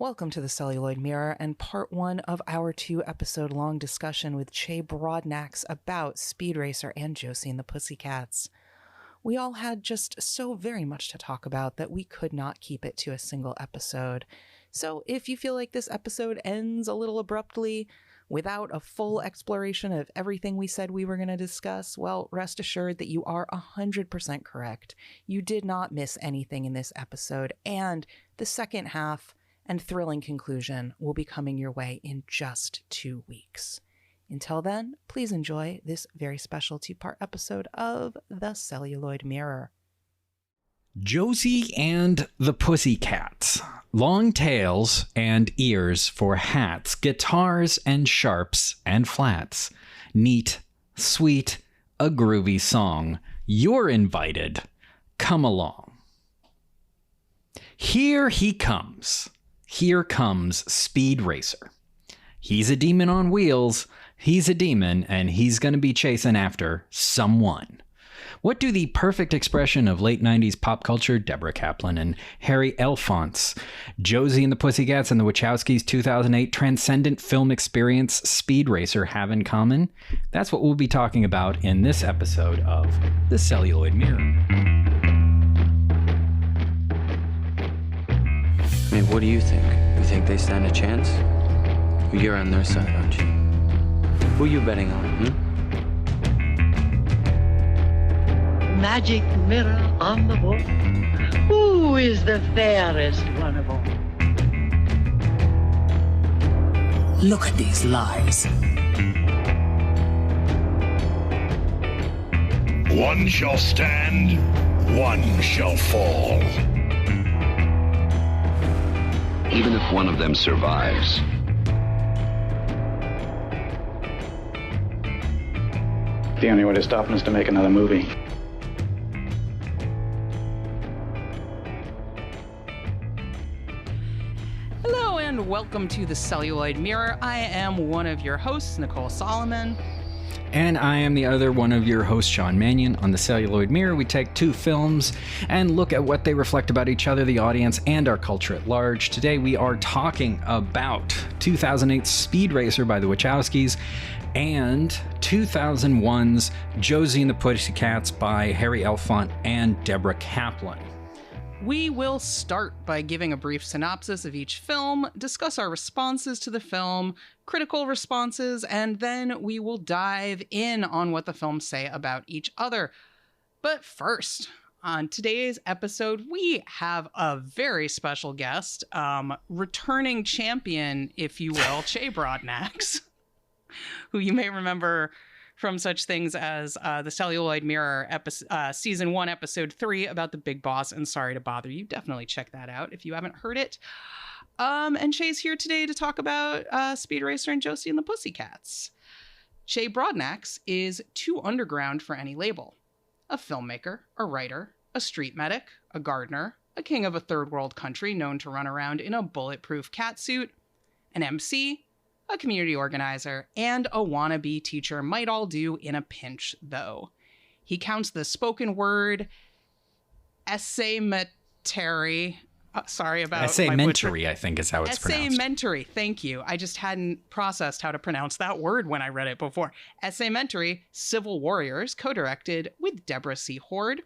Welcome to the Celluloid Mirror and part one of our 2-episode long discussion with Che Broadnax about Speed Racer and Josie and the Pussycats. We all had just so very much to talk about that we could not keep it to a single episode. So if you feel like this episode ends a little abruptly, without a full exploration of everything we said we were going to discuss, well, rest assured that you are 100% correct. You did not miss anything in this episode, and the second half and thrilling conclusion will be coming your way in just 2 weeks. Until then, please enjoy this very special 2-part episode of The Celluloid Mirror. Josie and the Pussycats. Long tails and ears for hats, guitars and sharps and flats. Neat, sweet, a groovy song. You're invited. Come along. Here he comes. Here comes Speed Racer. He's a demon on wheels. He's a demon, and he's going to be chasing after someone. What do the perfect expression of late 90s pop culture, Deborah Kaplan and Harry Elfont, Josie and the Pussycats and the Wachowskis' 2008 transcendent film experience, Speed Racer, have in common? That's what we'll be talking about in this episode of The Celluloid Mirror. I mean, what do you think? You think they stand a chance? You're on their side, aren't you? Who are you betting on, Magic mirror on the wall. Who is the fairest one of all? Look at these lies. One shall stand, one shall fall. Even if one of them survives, the only way to stop him is to make another movie. Hello and welcome to the Celluloid Mirror. I am one of your hosts, Nicole Solomon. And I am the other one of your hosts, Sean Mannion. On the Celluloid Mirror, we take 2 films and look at what they reflect about each other, the audience, and our culture at large. Today we are talking about 2008's Speed Racer by the Wachowskis and 2001's Josie and the Pussycats by Harry Elfont and Deborah Kaplan. We will start by giving a brief synopsis of each film, discuss our responses to the film, critical responses, and then we will dive in on what the films say about each other. But first, on today's episode, we have a very special guest, returning champion, if you will, Che Broadnax, who you may remember from such things as the Celluloid Mirror Season 1, Episode 3 about the Big Boss and Sorry to Bother You. Definitely check that out if you haven't heard it. And Che's here today to talk about Speed Racer and Josie and the Pussycats. Che Broadnax is too underground for any label. A filmmaker, a writer, a street medic, a gardener, a king of a third world country known to run around in a bulletproof catsuit, an MC, a community organizer, and a wannabe teacher might all do in a pinch, though. He counts the spoken word essaymentary. Sorry about Essaymentary, I think is how it's pronounced. Essaymentary, thank you. I just hadn't processed how to pronounce that word when I read it before. Essaymentary, Civil Warriors, co-directed with Deborah C. Horde.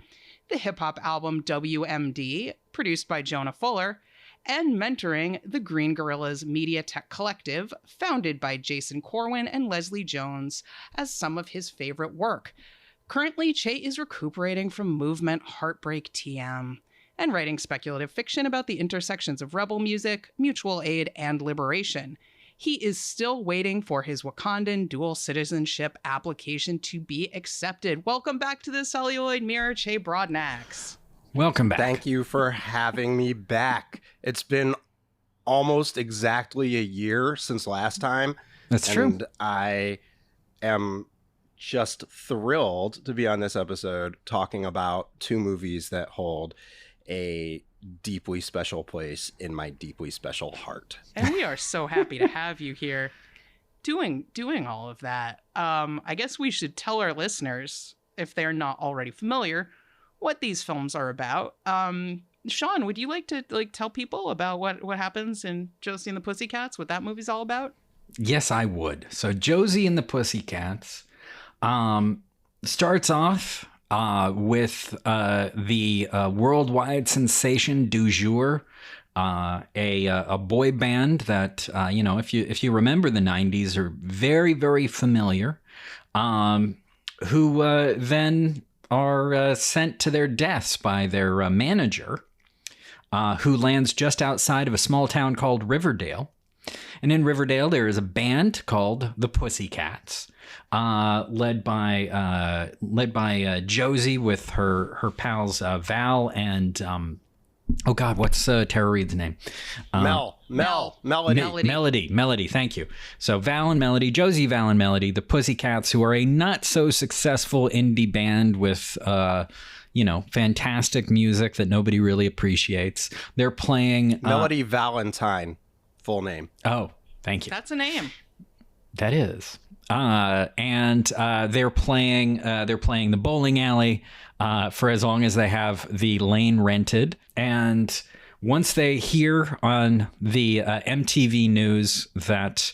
The hip-hop album WMD, produced by Jonah Fuller. And mentoring the Green Gorillas Media Tech Collective, founded by Jason Corwin and Leslie Jones, as some of his favorite work. Currently, Che is recuperating from Movement Heartbreak TM and writing speculative fiction about the intersections of rebel music, mutual aid, and liberation. He is still waiting for his Wakandan dual citizenship application to be accepted. Welcome back to the Celluloid Mirror, Che Broadnax. Welcome back. Thank you for having me back. It's been almost exactly a year since last time. That's true. And I am just thrilled to be on this episode talking about 2 movies that hold a deeply special place in my deeply special heart. And we are so happy to have you here doing all of that. I guess we should tell our listeners, if they're not already familiar, what these films are about. Sean, would you like to tell people about what happens in Josie and the Pussycats, what that movie's all about? Yes, I would. So Josie and the Pussycats starts off with the worldwide sensation du jour, a boy band that if you remember the 90s, are very, very familiar, who then are sent to their deaths by their manager, who lands just outside of a small town called Riverdale. And in Riverdale, there is a band called the Pussycats, led by Josie with her pals Val and oh God, what's Tara Reid's name? Melody. Thank you. So Val and Melody, Josie, Val and Melody, the Pussycats, who are a not so successful indie band with fantastic music that nobody really appreciates. They're playing Melody Valentine, full name. Oh, thank you. That's a name. That is. And they're playing the bowling alley for as long as they have the lane rented. And once they hear on the MTV news that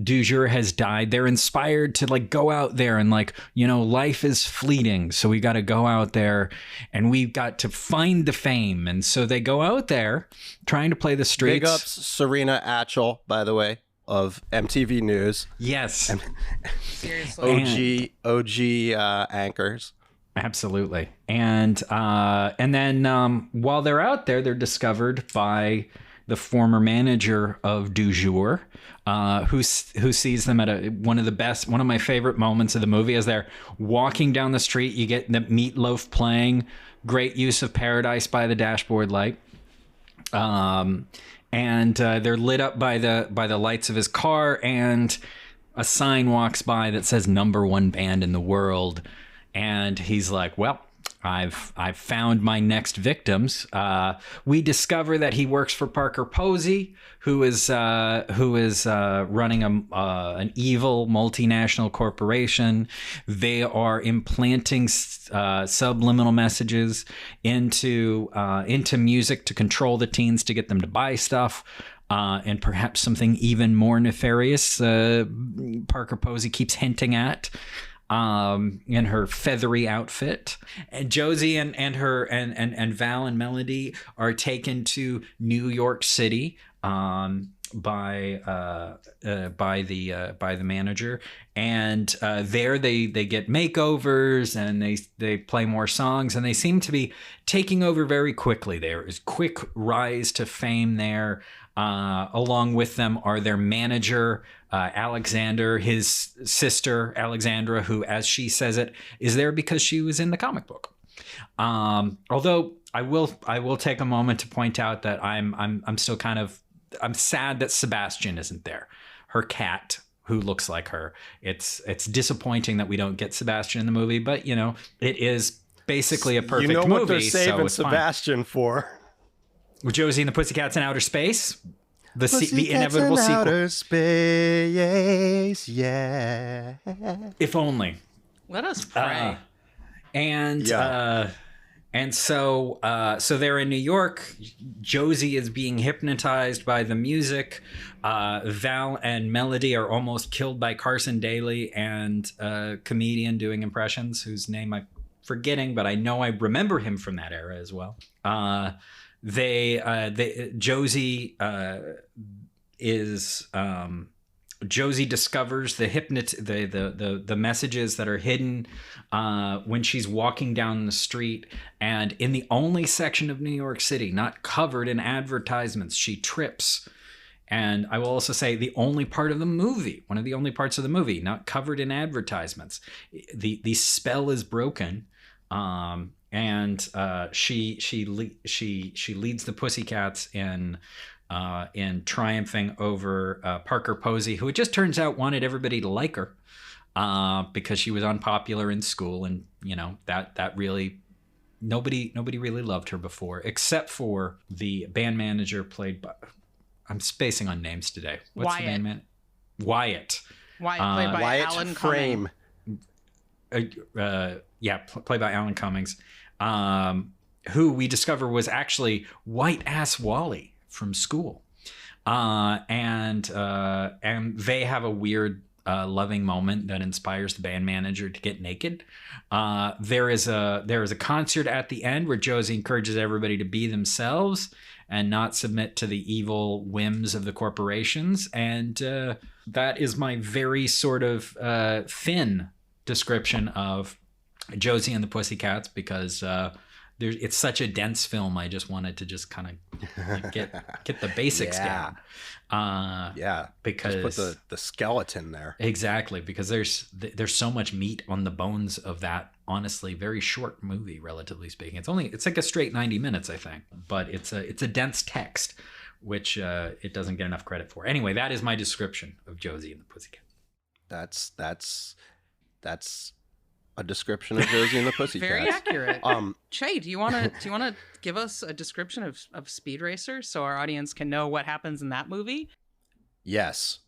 du jour has died, they're inspired to go out there and life is fleeting. So we got to go out there and we've got to find the fame. And so they go out there trying to play the streets. Big ups Serena Atchell, by the way, of MTV News. Yes. Seriously. OG anchors. Absolutely. And then while they're out there, they're discovered by the former manager of du jour, who sees them at one of my favorite moments of the movie as they're walking down the street. You get the Meatloaf playing, great use of Paradise by the Dashboard Light. And they're lit up by the lights of his car, and a sign walks by that says #1 band in the world. And he's like, well, I've found my next victims. We discover that he works for Parker Posey, who is running an evil multinational corporation. They are implanting subliminal messages into music to control the teens, to get them to buy stuff. And perhaps something even more nefarious, Parker Posey keeps hinting at. In her feathery outfit, and Josie and Val and Melody are taken to New York City by the manager, and there they get makeovers and they play more songs, and they seem to be taking over very quickly. There is quick rise to fame there. Along with them are their manager, Alexander, his sister, Alexandra, who, as she says it, is there because she was in the comic book. Although I will take a moment to point out that I'm still I'm sad that Sebastian isn't there. Her cat, who looks like her. It's disappointing that we don't get Sebastian in the movie, but it is basically a perfect movie. You know what they're saving Sebastian for? With Josie and the Pussycats in Outer Space, the inevitable sequel. Outer Space, yeah. If only. Let us pray. So they're in New York. Josie is being hypnotized by the music. Val and Melody are almost killed by Carson Daly and a comedian doing impressions whose name I'm forgetting, but I know I remember him from that era as well. Josie discovers the messages that are hidden when she's walking down the street, and in the only section of New York City not covered in advertisements, she trips. And I will also say one of the only parts of the movie not covered in advertisements. The spell is broken. And she leads the Pussycats in triumphing over Parker Posey, who it just turns out wanted everybody to like her because she was unpopular in school, and that really nobody really loved her before, except for the band manager played by, I'm spacing on names today. What's Wyatt. The band man? Wyatt. Wyatt, played by Wyatt Alan Frame. Cumming. Played by Alan Cummings. who we discover was actually white ass Wally from school. And they have a weird loving moment that inspires the band manager to get naked. There is a concert at the end where Josie encourages everybody to be themselves and not submit to the evil whims of the corporations. And that is my very sort of thin description of Josie and the Pussycats, because it's such a dense film. I just wanted to just kind of get the basics down. Because just put the skeleton there. Exactly, because there's so much meat on the bones of that honestly very short movie, relatively speaking. It's like a straight 90 minutes, I think, but it's a dense text, which it doesn't get enough credit for. Anyway, that is my description of Josie and the Pussycats. That's a description of Josie and the Pussycats. Very accurate. Che, do you want to give us a description of Speed Racer so our audience can know what happens in that movie? Yes.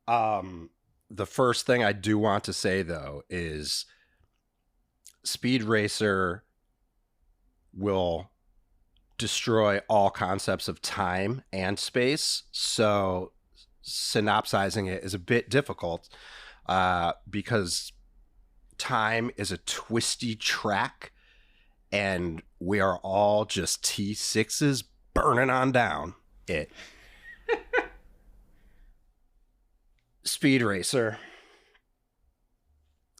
The first thing I do want to say, though, is Speed Racer will destroy all concepts of time and space, so synopsizing it is a bit difficult because time is a twisty track and we are all just T6s burning on down it. Speed Racer.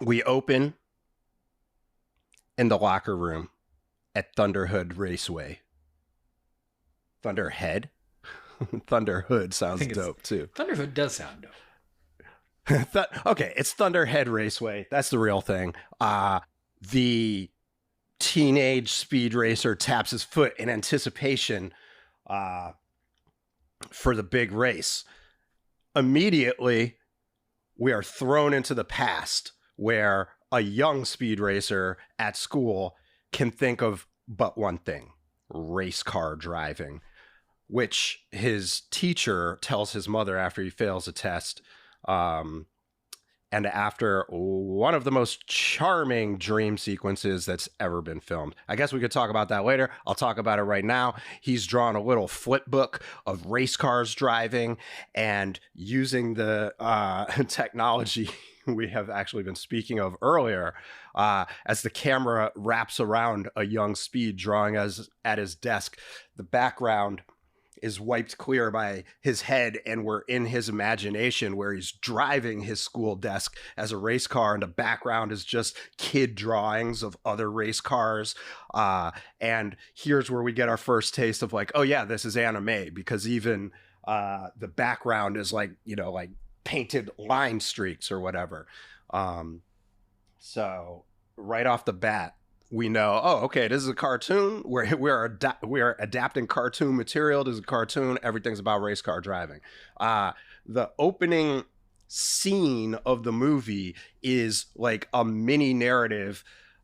We open in the locker room at Thunderhood Raceway. Thunderhead? Thunderhood sounds dope too. Thunderhood does sound dope. Okay, it's Thunderhead Raceway. That's the real thing. The teenage Speed Racer taps his foot in anticipation for the big race. Immediately, we are thrown into the past where a young Speed Racer at school can think of but one thing: race car driving, which his teacher tells his mother after he fails a test. And after one of the most charming dream sequences that's ever been filmed. I guess we could talk about that later. I'll talk about it right now. He's drawn a little flip book of race cars driving and using the technology we have actually been speaking of earlier, as the camera wraps around a young Speed drawing at his desk. The background is wiped clear by his head, and we're in his imagination where he's driving his school desk as a race car, and the background is just kid drawings of other race cars. And here's where we get our first taste of like, oh yeah, this is anime, because even the background is like, like painted line streaks or whatever. So right off the bat, we know, oh, okay, this is a cartoon. We're adapting cartoon material. This is a cartoon. Everything's about race car driving. The opening scene of the movie is like a mini narrative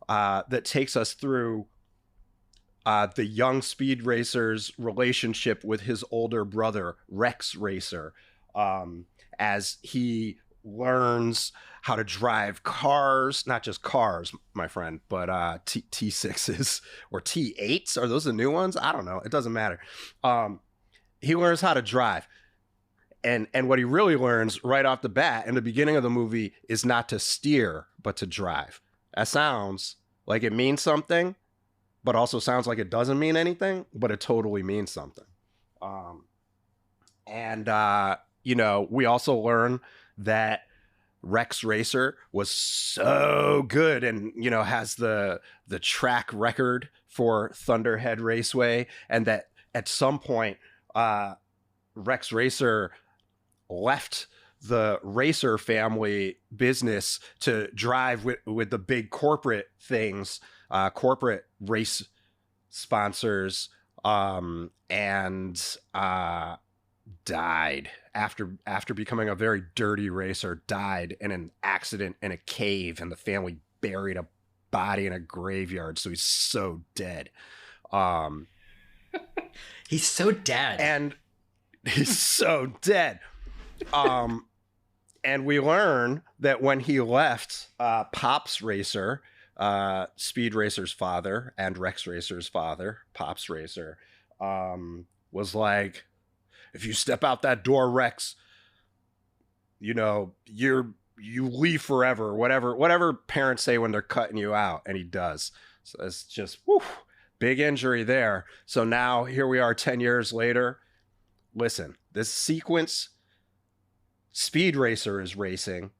that takes us through the young Speed Racer's relationship with his older brother, Rex Racer, as he learns how to drive cars, not just cars, my friend, but T6s or T8s. Are those the new ones? I don't know. It doesn't matter. He learns how to drive. And what he really learns right off the bat in the beginning of the movie is not to steer, but to drive. That sounds like it means something, but also sounds like it doesn't mean anything, but it totally means something. We also learn that Rex Racer was so good and, has the track record for Thunderhead Raceway, and that at some point, Rex Racer left the Racer family business to drive with the big corporate things, corporate race sponsors, and died after becoming a very dirty racer. Died in an accident in a cave, and the family buried a body in a graveyard, so he's so dead. He's so dead. And he's so dead. And we learn that when he left Pops Racer, Speed Racer's father and Rex Racer's father, Pops Racer, was like, if you step out that door, Rex, you know, you leave forever, whatever parents say when they're cutting you out. And he does. So it's just, whew, big injury there. So now here we are 10 years later. Listen, this sequence, Speed Racer is racing.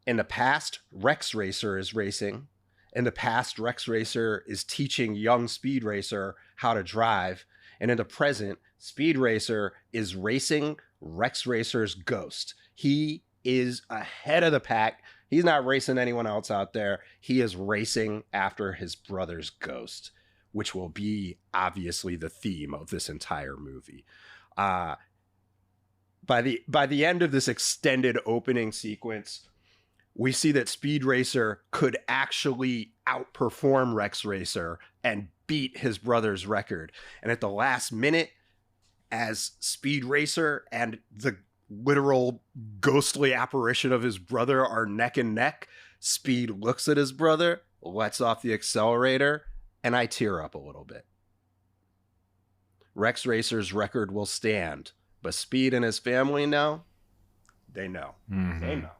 In the past, Rex Racer is racing. In the past, Rex Racer is teaching young Speed Racer how to drive. And in the present, Speed Racer is racing Rex Racer's ghost. He is ahead of the pack. He's not racing anyone else out there. He is racing after his brother's ghost, which will be obviously the theme of this entire movie. By the end of this extended opening sequence, we see that Speed Racer could actually outperform Rex Racer and beat his brother's record. And at the last minute, as Speed Racer and the literal ghostly apparition of his brother are neck and neck, Speed looks at his brother, lets off the accelerator, and I tear up a little bit. Rex Racer's record will stand, but Speed and his family know. They know. Mm-hmm. They know.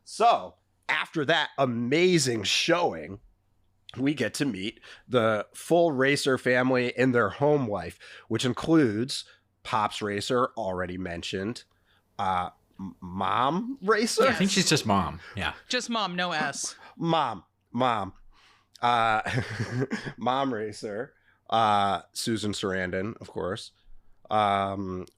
So, after that amazing showing, we get to meet the full Racer family in their home life, which includes Pops Racer, already mentioned, Mom Racer? Yeah, I think she's just Mom. Yeah. Just Mom, no S. Mom. Mom Racer, Susan Sarandon, of course.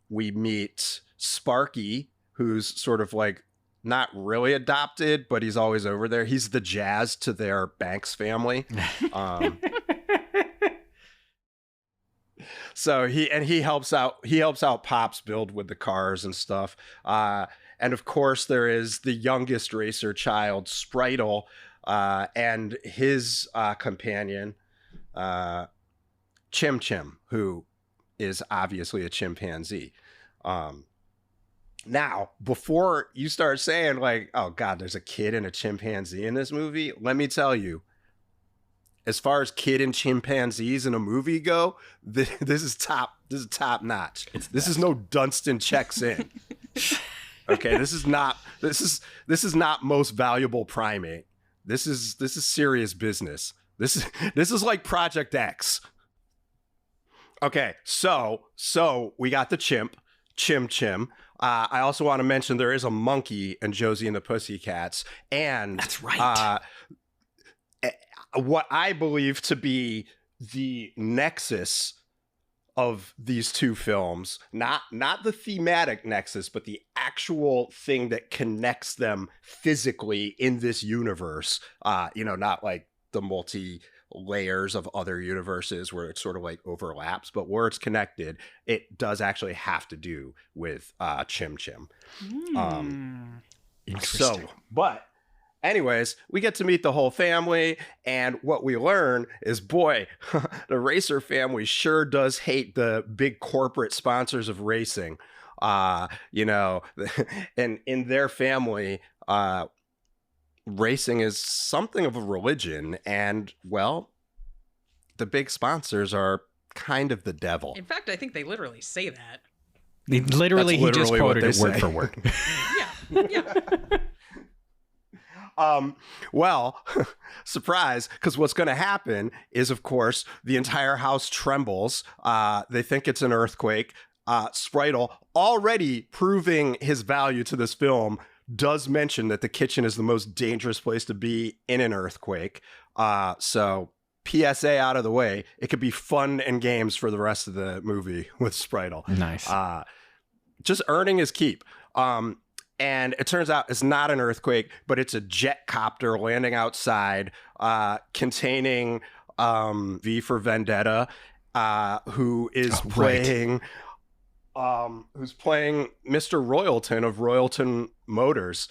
We meet Sparky, who's sort of like not really adopted, but he's always over there. He's the Jazz to their Banks family. So he helps out Pops build with the cars and stuff. And of course there is the youngest Racer child, Spritle, and his companion, Chim Chim, who is obviously a chimpanzee. Now, before you start saying like, oh God, there's a kid and a chimpanzee in this movie, let me tell you, as far as kid and chimpanzees in a movie go, this is top notch. This is no Dunstan checks in. Okay, this is not most valuable primate. This is serious business. This is like Project X. Okay, so we got the chimp, Chim Chim. I also want to mention there is a monkey in Josie and the Pussycats, and that's right. What I believe to be the nexus of these two films, not the thematic nexus, but the actual thing that connects them physically in this universe. Not like the multi layers of other universes where it sort of like overlaps, but where it's connected, it does actually have to do with Chim Chim. Interesting. But anyways, we get to meet the whole family, and what we learn is, boy, the Racer family sure does hate the big corporate sponsors of racing. And in their family, racing is something of a religion, and, well, the big sponsors are kind of the devil. In fact, I think they literally say that. He just quoted it word for word. Yeah. Well, surprise, because what's going to happen is, of course, the entire house trembles. They think it's an earthquake. Spritle, already proving his value to this film, does mention that the kitchen is the most dangerous place to be in an earthquake. So PSA out of the way. It could be fun and games for the rest of the movie with Spritle. Nice. Just earning his keep. And it turns out it's not an earthquake, but it's a jet copter landing outside, containing V for Vendetta, who is playing Mr. Royalton of Royalton Motors.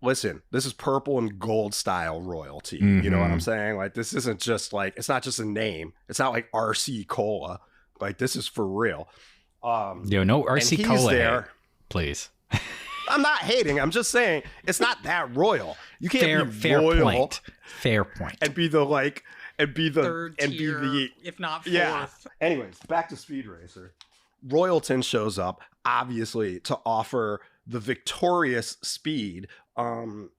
Listen, this is purple and gold style royalty. Mm-hmm. You know what I'm saying? Like, this isn't just like, it's not just a name. It's not like RC Cola. Like, this is for real. No RC Cola there. Please. I'm not hating. I'm just saying it's not that royal. You can't be fair royal point. Fair point. and be the like and be the Third and tier, be the if not fourth. yeah. Anyways, back to Speed Racer. Royalton shows up obviously to offer the victorious Speed you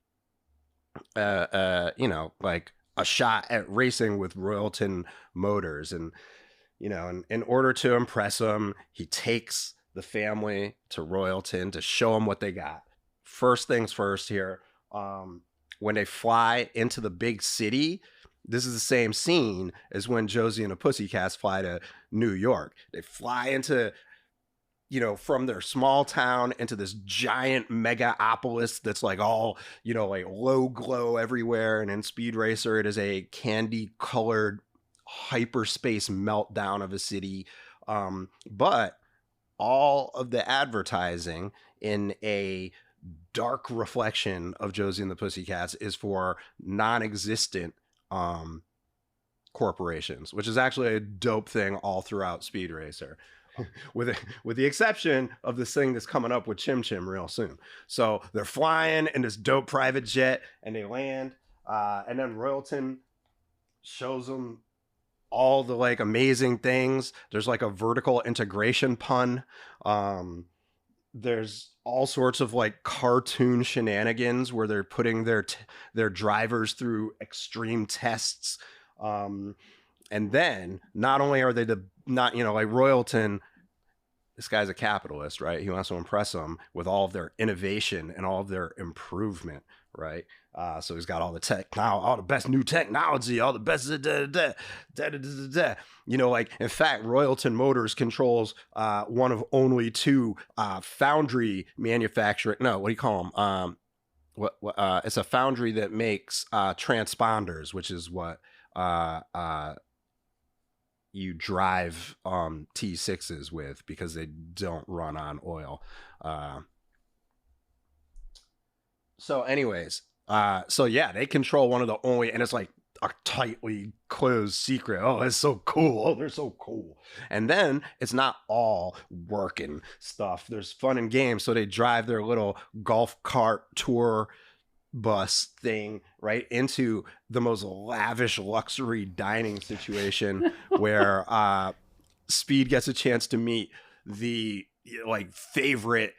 know, like a shot at racing with Royalton Motors. And you know, and in order to impress him, he takes the family to Royalton to show them what they got. First things first here, when they fly into the big city, this is the same scene as when Josie and the Pussycats fly to New York. They fly into, you know, from their small town into this giant megapolis that's like all, you know, like low glow everywhere. And in Speed Racer, it is a candy colored hyperspace meltdown of a city. But all of the advertising in a dark reflection of Josie and the Pussycats is for non-existent corporations, which is actually a dope thing all throughout Speed Racer. with the exception of this thing that's coming up with Chim Chim real soon. So they're flying in this dope private jet and they land, and then Royalton shows them all the like amazing things. There's like a vertical integration pun. There's all sorts of like cartoon shenanigans where they're putting their drivers through extreme tests. And then not only are they like Royalton, this guy's a capitalist, right? He wants to impress them with all of their innovation and all of their improvement, right? So he's got all the tech now, all the best new technology, all the best you know, like in fact, Royalton Motors controls one of only two foundry manufacturing. No, what do you call them? It's a foundry that makes transponders, which is what you drive T6s with because they don't run on oil. So anyways, so yeah, they control one of the only, and it's like a tightly closed secret. Oh, that's so cool. Oh, they're so cool. And then it's not all working stuff. There's fun and games. So they drive their little golf cart tour bus thing right into the most lavish luxury dining situation where Speed gets a chance to meet the like favorite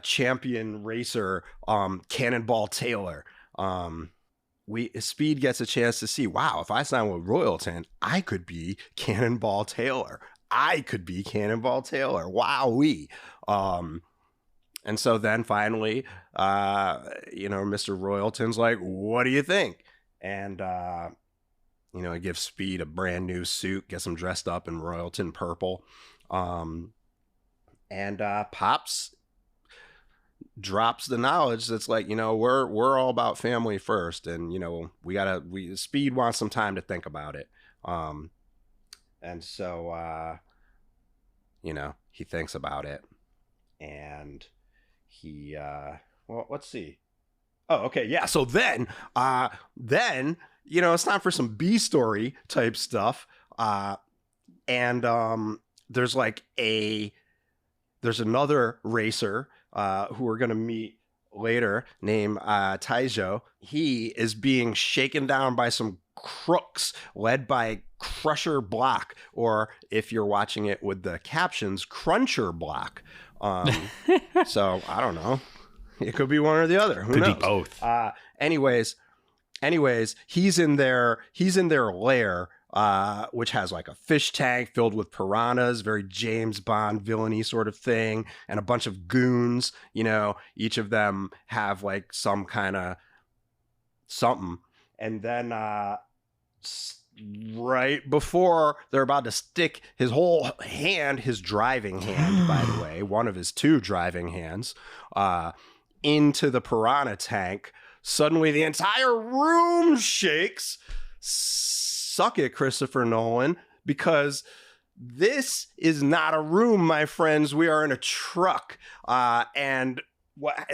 champion racer, Cannonball Taylor. Speed gets a chance to see, wow, if I sign with Royalton, I could be Cannonball Taylor. Wowee. And so then finally, Mr. Royalton's like, what do you think? And, he gives Speed a brand new suit, gets him dressed up in Royalton purple. And Pops drops the knowledge that's like, we're all about family first. And, Speed wants some time to think about it. And so, he thinks about it. And he let's see. Oh, okay, yeah. So then it's time for some B story type stuff. And there's another racer who we're gonna meet later named Taijo. He is being shaken down by some crooks led by Crusher Block, or if you're watching it with the captions, Cruncher Block. So I don't know. It could be one or the other. Who knows? Be both. Anyways, he's in their lair, which has like a fish tank filled with piranhas, very James Bond villainy sort of thing, and a bunch of goons. Each of them have like some kind of something, and then right before they're about to stick his whole hand, his driving hand, by the way, one of his two driving hands, into the piranha tank, suddenly the entire room shakes. Suck it, Christopher Nolan, because this is not a room, my friends. We are in a truck, and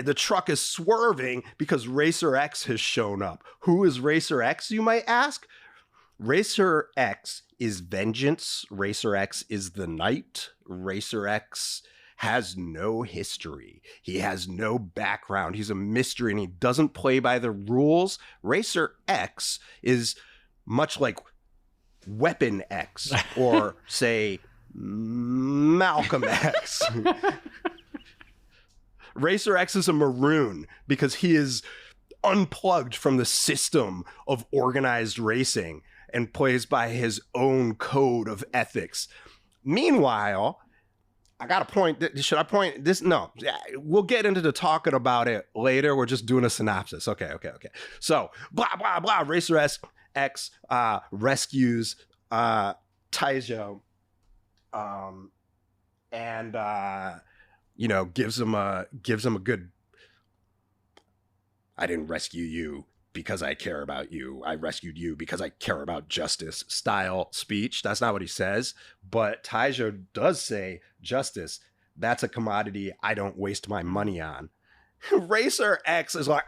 the truck is swerving because Racer X has shown up. Who is Racer X, you might ask? Racer X is vengeance. Racer X is the night. Racer X has no history. He has no background. He's a mystery and he doesn't play by the rules. Racer X is much like Weapon X or, say, Malcolm X. Racer X is a maroon because he is unplugged from the system of organized racing and plays by his own code of ethics. Meanwhile, I got to point. Should I point this? No, we'll get into the talking about it later. We're just doing a synopsis. Okay. So, blah, blah, blah. Racer X rescues Taijo and, gives him a good, I didn't rescue you because I care about you. I rescued you because I care about justice style speech. That's not what he says. But Taijo does say, justice, that's a commodity I don't waste my money on. Racer X is like,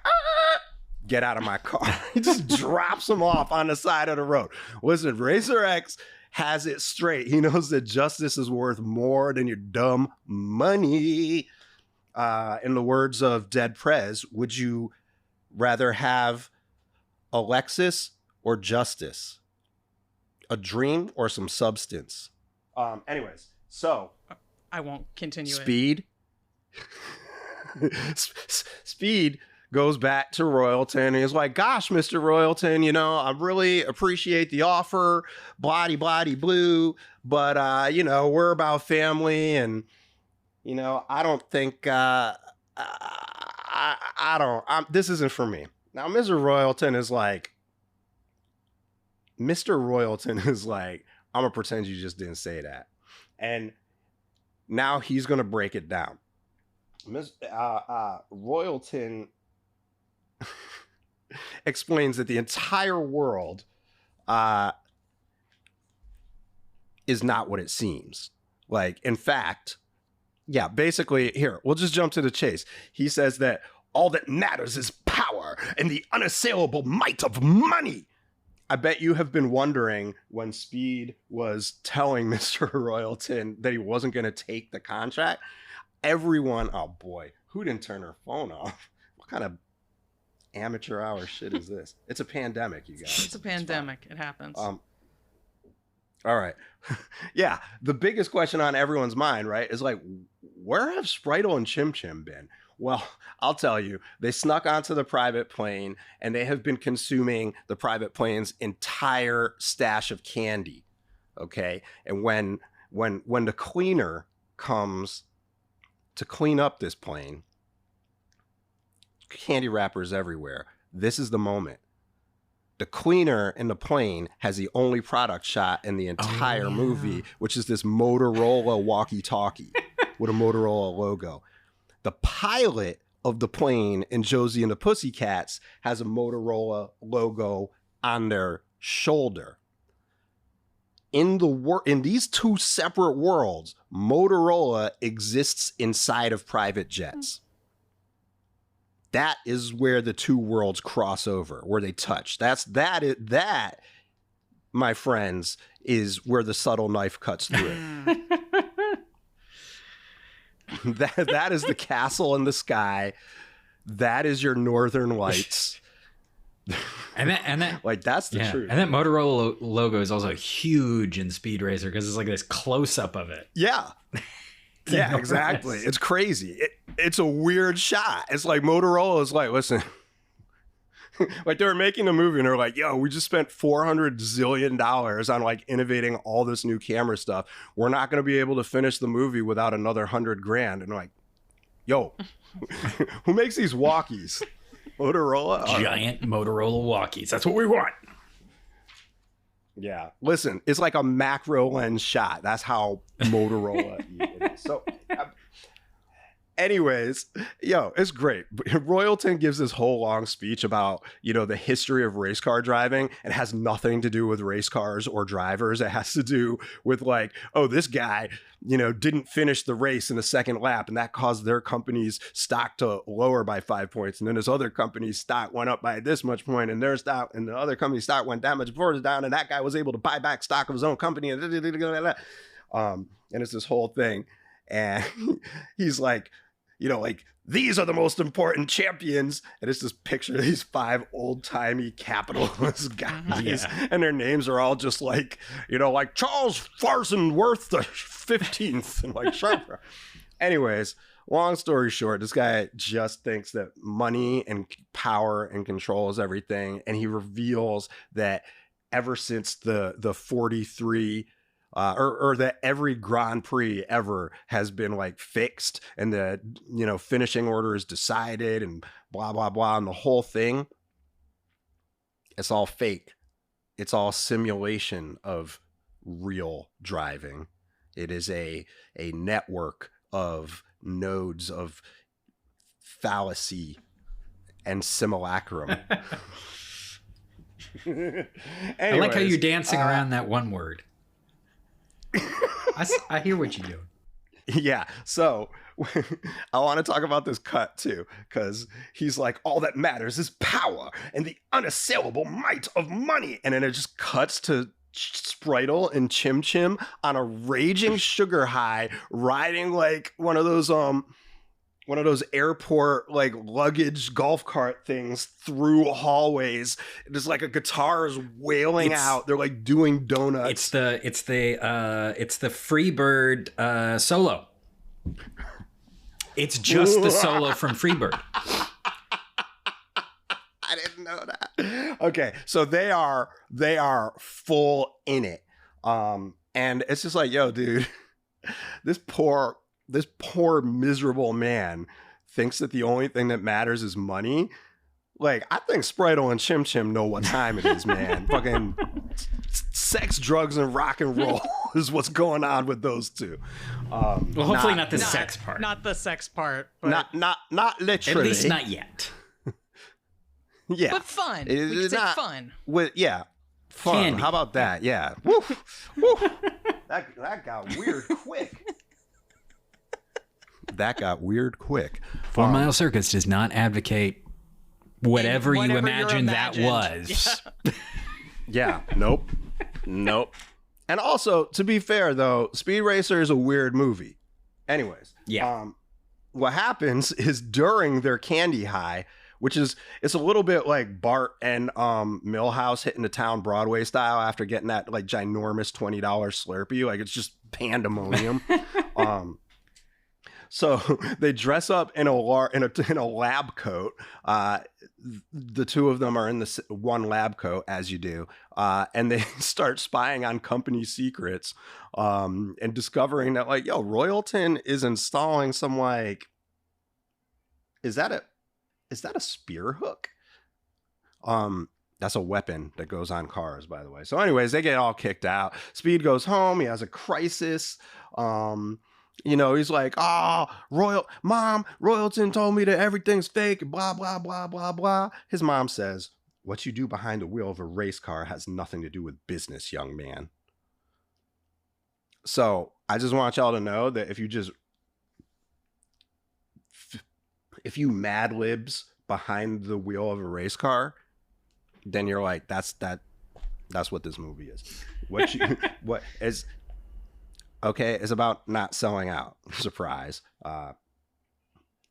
get out of my car. He just drops him off on the side of the road. Listen, Racer X has it straight. He knows that justice is worth more than your dumb money. In the words of Dead Prez, would you rather have Alexis or justice? A dream or some substance? Anyways, so I won't continue Speed. Speed goes back to Royalton and he's like, gosh, Mr. Royalton, I really appreciate the offer, bloody blue, but we're about family and I don't think this isn't for me. Now, Mr. Royalton is like, I'm gonna pretend you just didn't say that. And now he's gonna break it down. Royalton explains that the entire world is not what it seems. Like, in fact, yeah, basically, here, we'll just jump to the chase. He says that all that matters is power and the unassailable might of money. I bet you have been wondering when Speed was telling Mr. Royalton that he wasn't going to take the contract. Everyone, oh boy, who didn't turn her phone off? What kind of amateur hour shit is this? It's a pandemic, you guys. It's a pandemic. It happens. All right. Yeah, the biggest question on everyone's mind, right, is like, where have Spritle and Chim Chim been? Well, I'll tell you, they snuck onto the private plane and they have been consuming the private plane's entire stash of candy. Okay. And when the cleaner comes to clean up this plane, candy wrappers everywhere. This is the moment. The cleaner in the plane has the only product shot in the entire movie, which is this Motorola walkie-talkie with a Motorola logo. The pilot of the plane in Josie and the Pussycats has a Motorola logo on their shoulder. In these two separate worlds, Motorola exists inside of private jets. That is where the two worlds cross over, where they touch. That, my friends, is where the subtle knife cuts through. That is the castle in the sky. That is your northern lights. And that like that's the truth. And that Motorola logo is also huge in Speed Racer because it's like this close up of it. Yeah. Yeah, exactly. It's crazy. It's a weird shot. It's like Motorola is like, listen, like they were making the movie and they're like, yo, we just spent $400 zillion on like innovating all this new camera stuff. We're not going to be able to finish the movie without another $100,000. And like, yo, who makes these walkies? Motorola? Giant Motorola walkies. That's what we want. Yeah. Listen, it's like a macro lens shot. That's how Motorola it is. So anyways, it's great. Royalton gives this whole long speech about, the history of race car driving. It has nothing to do with race cars or drivers. It has to do with like, oh, this guy, didn't finish the race in the second lap and that caused their company's stock to lower by 5 points. And then this other company's stock went up by this much point and their stock and the other company's stock went that much further down. And that guy was able to buy back stock of his own company. And it's this whole thing. and he's like, you know, like, these are the most important champions. And it's this picture of these 5 old-timey capitalist guys. And their names are all just like, you know, like Charles Farnsworth the 15th. And like, sharp. Anyways, long story short, this guy just thinks that money and power and control is everything. And he reveals that ever since the 43 or that every Grand Prix ever has been like fixed and the, you know, finishing order is decided and blah, blah, blah. And the whole thing, it's all fake. It's all simulation of real driving. It is a network of nodes of fallacy and simulacrum. I like how you're dancing around that one word. I hear what you're doing. Yeah. So I want to talk about this cut too, because he's like, all that matters is power and the unassailable might of money. And then it just cuts to Spritle and Chim Chim on a raging sugar high, riding like one of those airport like luggage golf cart things through hallways. There's like a guitar is wailing out. They're like doing donuts. It's the Freebird solo. It's just the solo from Freebird. I didn't know that. Okay, so they are full in it. And it's just like, yo, dude, this poor miserable man thinks that the only thing that matters is money. Like, I think Spritle and Chim Chim know what time it is, man. Fucking sex, drugs, and rock and roll is what's going on with those two. Well, hopefully not the sex part. Not the sex part. But not literally. At least not yet. Yeah. But fun. We could say fun. Fun. Candy. How about that? Yeah. Woo. Woo. That got weird quick. That got weird quick. 4 Mile Circus does not advocate whatever you imagine that was. Yeah. Nope. And also, to be fair, though, Speed Racer is a weird movie. Anyways. Yeah. What happens is during their candy high, which is, it's a little bit like Bart and Milhouse hitting the town Broadway style after getting that like ginormous $20 Slurpee. Like, it's just pandemonium. So they dress up in a lab coat. The two of them are in the one lab coat, as you do, and they start spying on company secrets, and discovering that, like, yo, Royalton is installing some, like, is that a spear hook? That's a weapon that goes on cars, by the way. So anyways, they get all kicked out. Speed goes home. He has a crisis. You know, he's like, Royalton told me that everything's fake, blah, blah, blah, blah, blah. His mom says, what you do behind the wheel of a race car has nothing to do with business, young man. So I just want y'all to know that if you Mad Libs behind the wheel of a race car, then you're like, that's what this movie is. Okay, it's about not selling out. Surprise.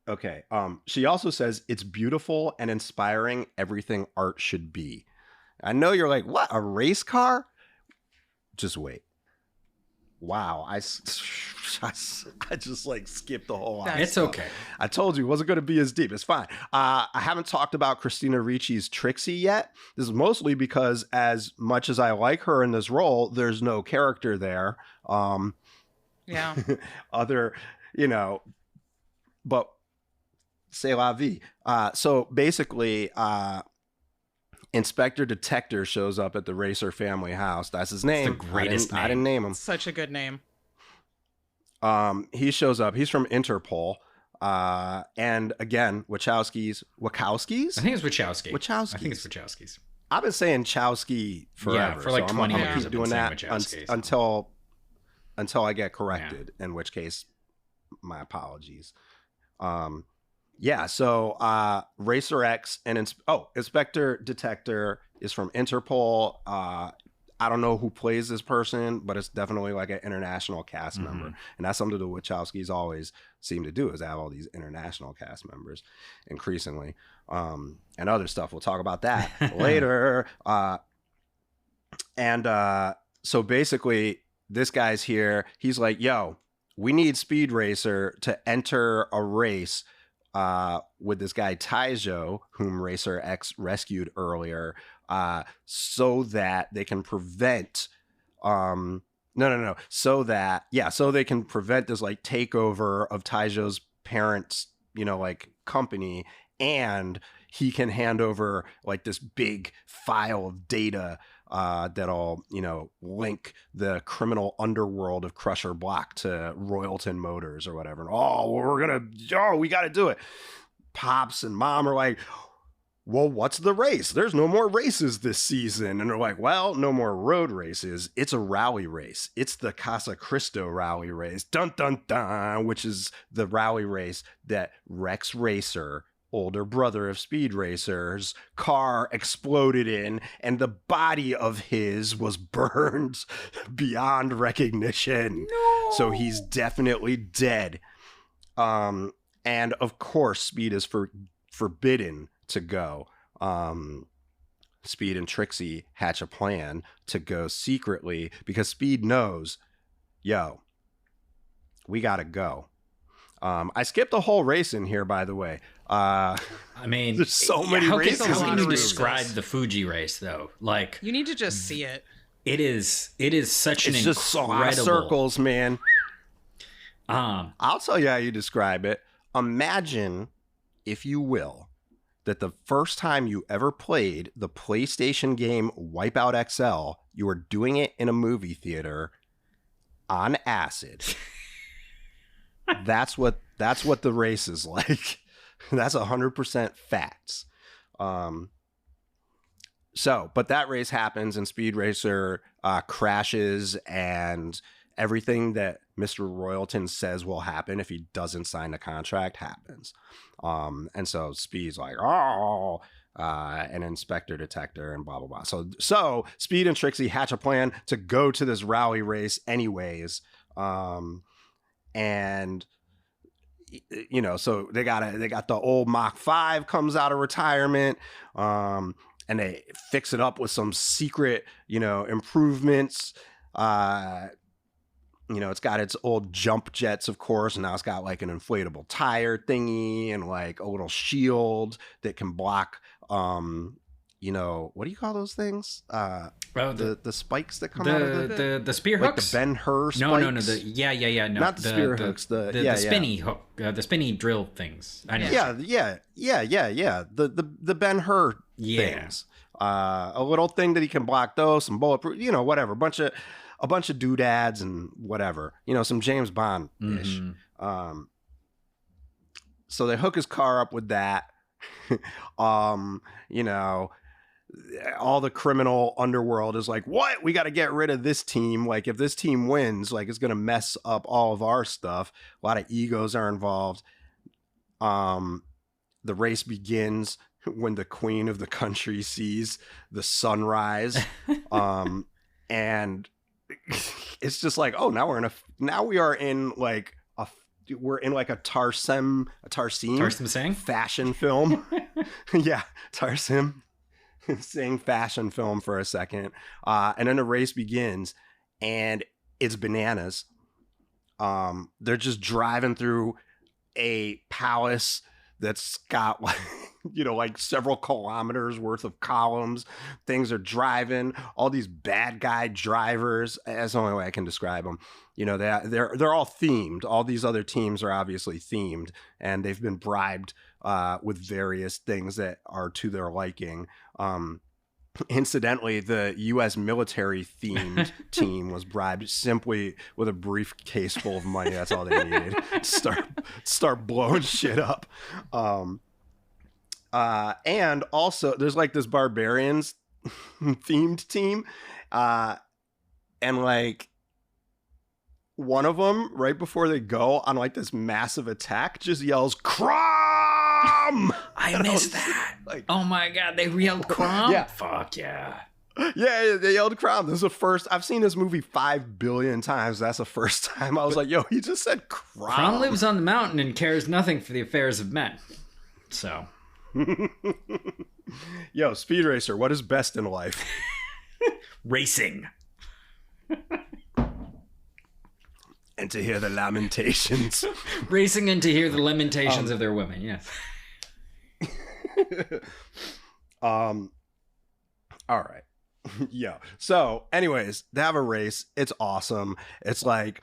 Okay. She also says it's beautiful and inspiring, everything art should be. I know you're like, what, a race car? Just wait. Wow, I just like skipped the whole lot. It's okay. I told you it wasn't going to be as deep. It's fine. I haven't talked about Christina Ricci's Trixie yet. This is mostly because, as much as I like her in this role, there's no character there. Yeah. But c'est la vie. So basically, Inspector Detector shows up at the Racer family house. That's his name. It's the greatest name. I didn't name him. Such a good name. He shows up. He's from Interpol. And again, Wachowskis. I think it's Wachowski. Wachowskis. I think it's Wachowskis. I've been saying Chowski forever. Yeah, for like 20 years. I'm keep doing that until I get corrected, in which case, my apologies. So Racer X and Inspector Detector is from Interpol. I don't know who plays this person, but it's definitely like an international cast member. And that's something the Wachowskis always seem to do, is have all these international cast members increasingly. And other stuff. We'll talk about that later. So basically, this guy's here. He's like, yo, we need Speed Racer to enter a race with this guy Taijo, whom Racer X rescued earlier, so that they can prevent so they can prevent this like takeover of Taijo's parents, like company, and he can hand over like this big file of data that'll, link the criminal underworld of Crusher Block to Royalton Motors or whatever. And we got to do it. Pops and Mom are like, well, what's the race? There's no more races this season. And they're like, well, no more road races. It's a rally race. It's the Casa Cristo rally race. Dun, dun, dun, which is the rally race that Rex Racer, older brother of Speed Racer's, car exploded in, and the body of his was burned beyond recognition. No. So he's definitely dead. And of course, Speed is forbidden to go. Speed and Trixie hatch a plan to go secretly because Speed knows, yo, we gotta go. I skipped a whole race in here, by the way. I mean, there's so many races. How can you describe the Fuji race, though? Like, you need to just see it. It is such an incredible... It's just a lot of circles, man. I'll tell you how you describe it. Imagine, if you will, that the first time you ever played the PlayStation game Wipeout XL, you were doing it in a movie theater on acid. That's what the race is like. That's 100% facts. But that race happens and Speed Racer crashes, and everything that Mr. Royalton says will happen if he doesn't sign the contract happens. And so Speed's like, an inspector detector and blah, blah, blah. So Speed and Trixie hatch a plan to go to this rally race anyways. And so they got the old Mach 5 comes out of retirement, and they fix it up with some secret, improvements. It's got its old jump jets, of course, and now it's got like an inflatable tire thingy and like a little shield that can block, what do you call those things? The spikes that come out of the spear hooks, like the Ben-Hur spikes. No, no, not the spear hooks. The spinny hook, the spinny drill things. I know. Yeah. The Ben-Hur things. A little thing that he can block those, some bulletproof, whatever, a bunch of doodads and whatever, some James Bond ish. Mm-hmm. So they hook his car up with that. All the criminal underworld is like, what? We got to get rid of this team. Like, if this team wins, like, it's going to mess up all of our stuff. A lot of egos are involved. The race begins when the queen of the country sees the sunrise. And it's just like, oh, now we are in like a Tarsem Singh fashion film. Yeah, Tarsem Singh fashion film for a second. And then the race begins and it's bananas. They're just driving through a palace that's got like several kilometers worth of columns. Things are driving. All these bad guy drivers. That's the only way I can describe them. They're all themed. All these other teams are obviously themed, and they've been bribed with various things that are to their liking. Incidentally, the U.S. military themed team was bribed simply with a briefcase full of money. That's all they needed to start blowing shit up. And also, there's like this barbarians themed team, and like one of them right before they go on like this massive attack just yells "Crom!" I missed that. Like, oh my god, they yelled "Crom!" Yeah. Fuck yeah. Yeah, they yelled Crom. This is the first. I've seen this movie 5 billion times. That's the first time I was like, yo, he just said Crom. Crom lives on the mountain and cares nothing for the affairs of men. So. Yo, Speed Racer, what is best in life? Racing. And to hear the lamentations. Racing and to hear the lamentations of their women, yes. All right. Yeah. So, anyways, they have a race. It's awesome. It's like,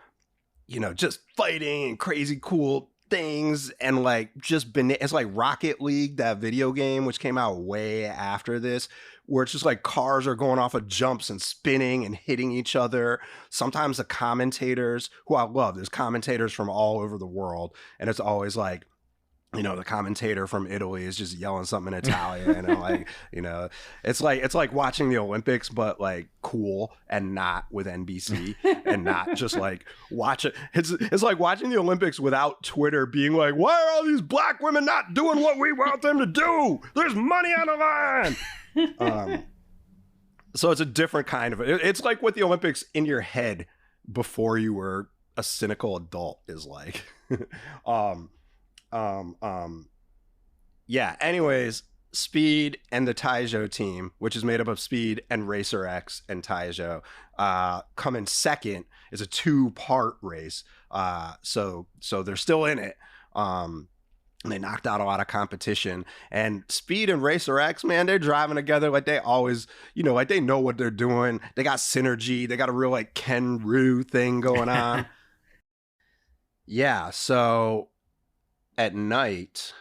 just fighting and crazy cool things and like it's like Rocket League, that video game, which came out way after this, where it's just like cars are going off of jumps and spinning and hitting each other. Sometimes the commentators, who I love, there's commentators from all over the world, and it's always like, the commentator from Italy is just yelling something in Italian, and like, it's like watching the Olympics, but like cool and not with NBC, and not just like watch it. It's like watching the Olympics without Twitter being like, why are all these black women not doing what we want them to do? There's money on the line. So it's a different kind of, it's like what the Olympics in your head before you were a cynical adult is like. Yeah, anyways, Speed and the Taizhou team, which is made up of Speed and Racer X and Taizhou, come in second. It's a 2-part race. So they're still in it. They knocked out a lot of competition, and Speed and Racer X, man, they're driving together like they always, like they know what they're doing. They got synergy. They got a real like Ken Ryu thing going on. Yeah, so at night,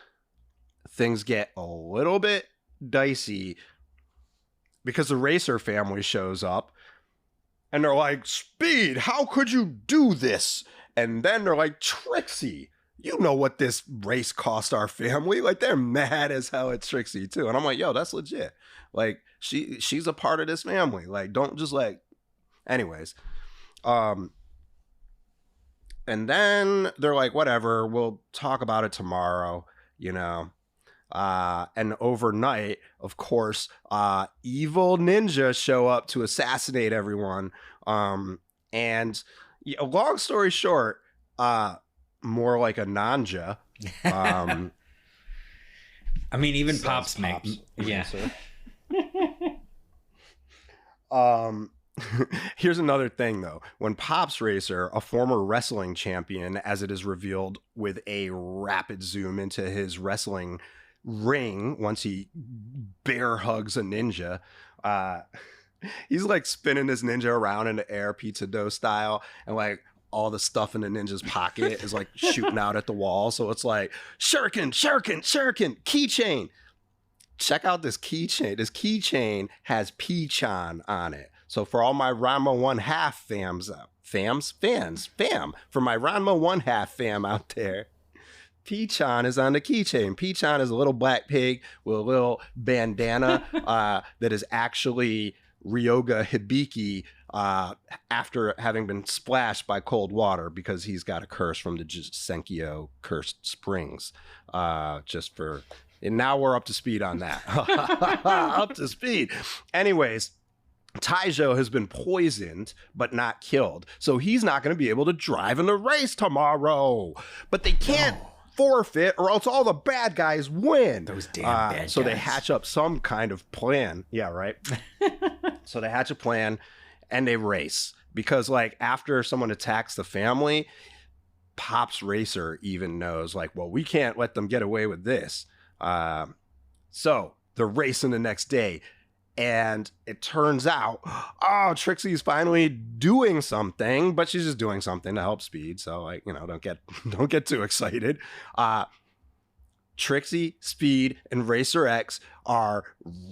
things get a little bit dicey because the Racer family shows up and they're like, Speed, how could you do this? And then they're like, Trixie, you know what this race cost our family? Like, they're mad as hell at Trixie too. And I'm like, yo, that's legit. Like, she's a part of this family. Like, don't just like, anyways. And then they're like, whatever, we'll talk about it tomorrow, and overnight, of course, evil ninjas show up to assassinate everyone. And long story short, more like a nanja. I mean, even Pops make, yeah. Here's another thing, though. When Pops Racer, a former wrestling champion, as it is revealed with a rapid zoom into his wrestling ring once he bear hugs a ninja, he's like spinning this ninja around in the air, pizza dough style, and like all the stuff in the ninja's pocket is like shooting out at the wall. So it's like, shuriken, keychain. Check out this keychain. This keychain has P-chan on it. So for all my Ranma 1/2 fam, for my Ranma 1/2 fam out there, P-chan is on the keychain. P-chan is a little black pig with a little bandana that is actually Ryoga Hibiki after having been splashed by cold water because he's got a curse from the Senkyo cursed springs. And now we're up to speed on that. Up to speed. Anyways, Taizhou has been poisoned but not killed, so he's not going to be able to drive in the race tomorrow. But they can't forfeit, or else all the bad guys win. Those damn bad guys. So they hatch up some kind of plan. Yeah, right. So they hatch a plan and they race because, like, after someone attacks the family, Pops Racer even knows, like, well, we can't let them get away with this. So they're racing the next day. And it turns out, Trixie's finally doing something, but she's just doing something to help Speed. So, like, don't get too excited. Trixie, Speed, and Racer X are